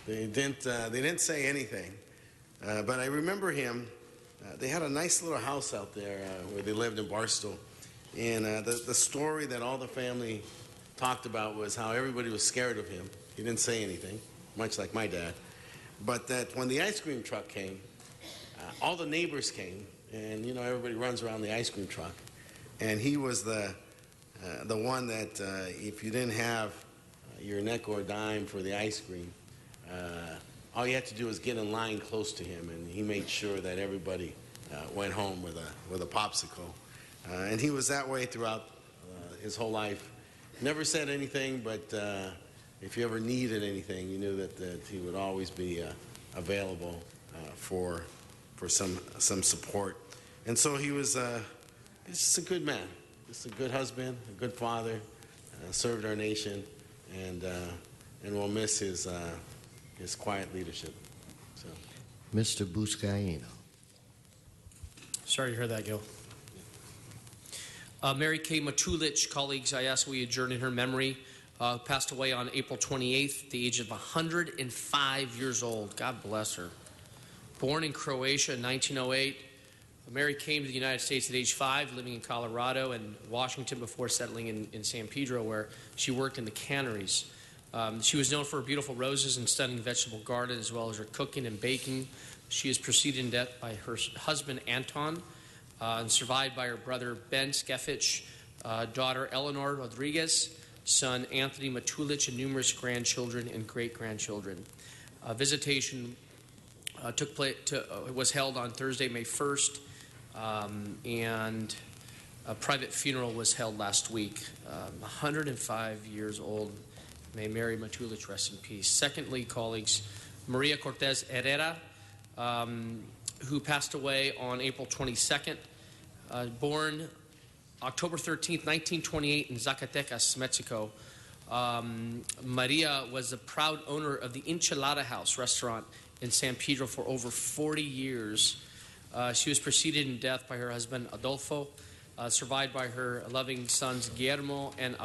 Speaker 15: They didn't say anything. But I remember him, they had a nice little house out there where they lived in Barstow. And the story that all the family talked about was how everybody was scared of him. He didn't say anything, much like my dad. But that when the ice cream truck came, all the neighbors came, and you know, everybody runs around the ice cream truck. And he was the one that if you didn't have your nickel or dime for the ice cream, all you had to do was get in line close to him, and he made sure that everybody went home with a popsicle. And he was that way throughout his whole life. Never said anything, but if you ever needed anything, you knew that he would always be available for some support. And so he was just a good man, just a good husband, a good father, served our nation, and we'll miss his quiet leadership. So.
Speaker 13: Mr. Buscaino.
Speaker 8: Sorry to hear that, Gil. Mary Kay Matulich, colleagues, I ask we adjourn in her memory. Passed away on April 28th at the age of 105 years old. God bless her. Born in Croatia in 1908, Mary came to the United States at age 5, living in Colorado and Washington before settling in San Pedro, where she worked in the canneries. She was known for her beautiful roses and stunning vegetable garden, as well as her cooking and baking. She is preceded in death by her husband, Anton, and survived by her brother, Ben Skefich, daughter, Eleanor Rodriguez, son, Anthony Matulich, and numerous grandchildren and great-grandchildren. Visitation was held on Thursday, May 1st, and a private funeral was held last week. 105 years old. May Mary Matulich rest in peace. Secondly, colleagues, Maria Cortez Herrera, who passed away on April 22nd, born October 13th, 1928 in Zacatecas, Mexico. Maria was a proud owner of the Enchilada House restaurant in San Pedro for over 40 years. She was preceded in death by her husband, Adolfo, survived by her loving sons, Guillermo and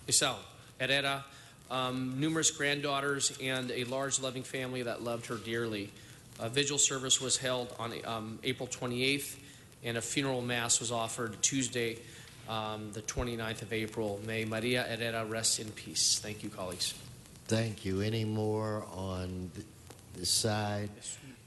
Speaker 8: Esau Herrera, numerous granddaughters, and a large loving family that loved her dearly. A vigil service was held on April 28th, and a funeral mass was offered Tuesday, the 29th of April. May Maria Herrera rest in peace. Thank you, colleagues.
Speaker 13: Thank you. Any more on this side?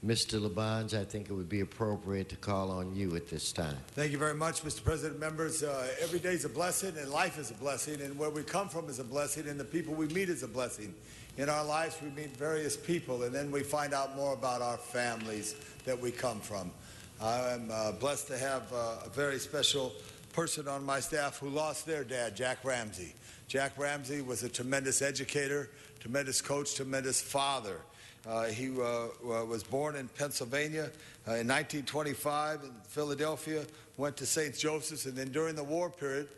Speaker 13: Mr. Labange, I think it would be appropriate to call on you at this time.
Speaker 25: Thank you very much, Mr. President. Members, every day is a blessing, and life is a blessing, and where we come from is a blessing, and the people we meet is a blessing. In our lives, we meet various people, and then we find out more about our families that we come from. I am blessed to have a very special person on my staff who lost their dad, Jack Ramsey. Jack Ramsey was a tremendous educator, tremendous coach, tremendous father. He was born in Pennsylvania in 1925 in Philadelphia, went to St. Joseph's, and then during the war period,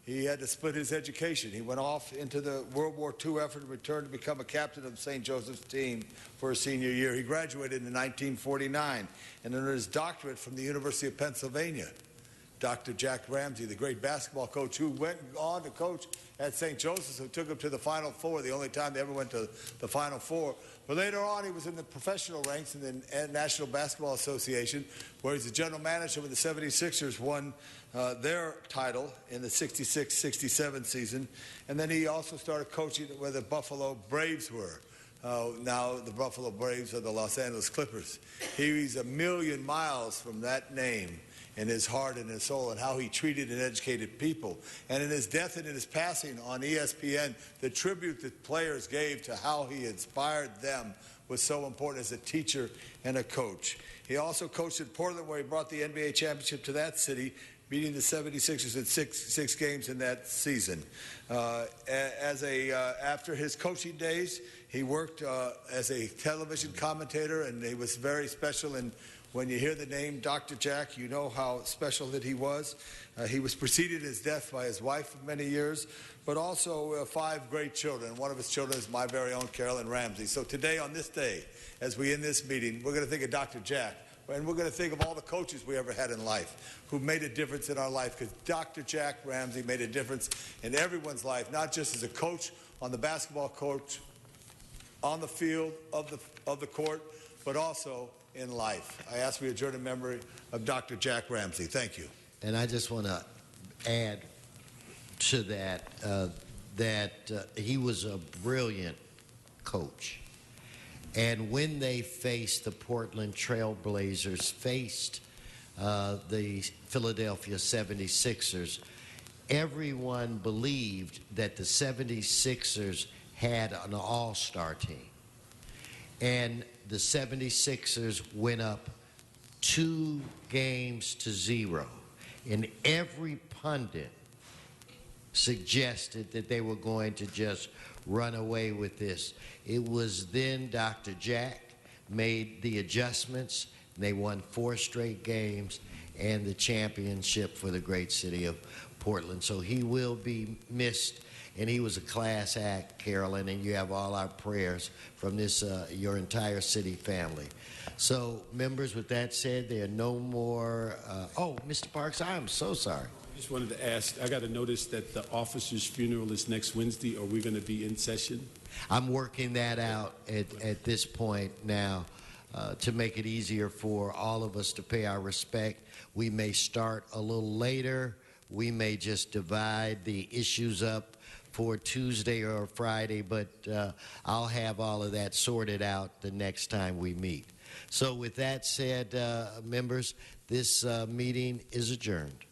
Speaker 25: he had to split his education. He went off into the World War II effort and returned to become a captain of the St. Joseph's team for his senior year. He graduated in 1949 and earned his doctorate from the University of Pennsylvania. Dr. Jack Ramsey, the great basketball coach who went on to coach at St. Joseph's, who took him to the Final Four, the only time they ever went to the Final Four. But later on, he was in the professional ranks in the National Basketball Association, where he's the general manager when the 76ers won their title in the 66-67 season. And then he also started coaching where the Buffalo Braves were. Now the Buffalo Braves are the Los Angeles Clippers. He's a million miles from that name in his heart and his soul, and how he treated and educated people. And in his death and in his passing on ESPN, the tribute that players gave to how he inspired them was so important as a teacher and a coach. He also coached in Portland, where he brought the NBA championship to that city, beating the 76ers in six games in that season. After his coaching days, he worked as a television commentator, and he was very special. And when you hear the name Dr. Jack, you know how special that he was. He was preceded his death by his wife for many years, but also 5 great children. One of his children is my very own Carolyn Ramsey. So today, on this day, as we end this meeting, we're going to think of Dr. Jack. And we're going to think of all the coaches we ever had in life who made a difference in our life, because Dr. Jack Ramsey made a difference in everyone's life, not just as a coach on the basketball court, on the field of the court, but also in life. I ask we adjourn in memory of Dr. Jack Ramsey. Thank you.
Speaker 13: And I just want to add to that that he was a brilliant coach. And when they faced the Portland Trailblazers, faced the Philadelphia 76ers, everyone believed that the 76ers had an all-star team. And the 76ers went up 2-0. And every pundit suggested that they were going to just run away with this. It was then Dr. Jack made the adjustments. And they won 4 straight games and the championship for the great city of Portland. So he will be missed. And he was a class act, Carolyn, and you have all our prayers from this, your entire city family. So, members, with that said, there are no more. Oh, Mr. Parks, I am so sorry.
Speaker 17: I just wanted to ask, I got a notice that the officer's funeral is next Wednesday. Are we going to be in session?
Speaker 13: I'm working that out at this point now to make it easier for all of us to pay our respect. We may start a little later. We may just divide the issues up for Tuesday or Friday, but I'll have all of that sorted out the next time we meet. So with that said, members, this meeting is adjourned.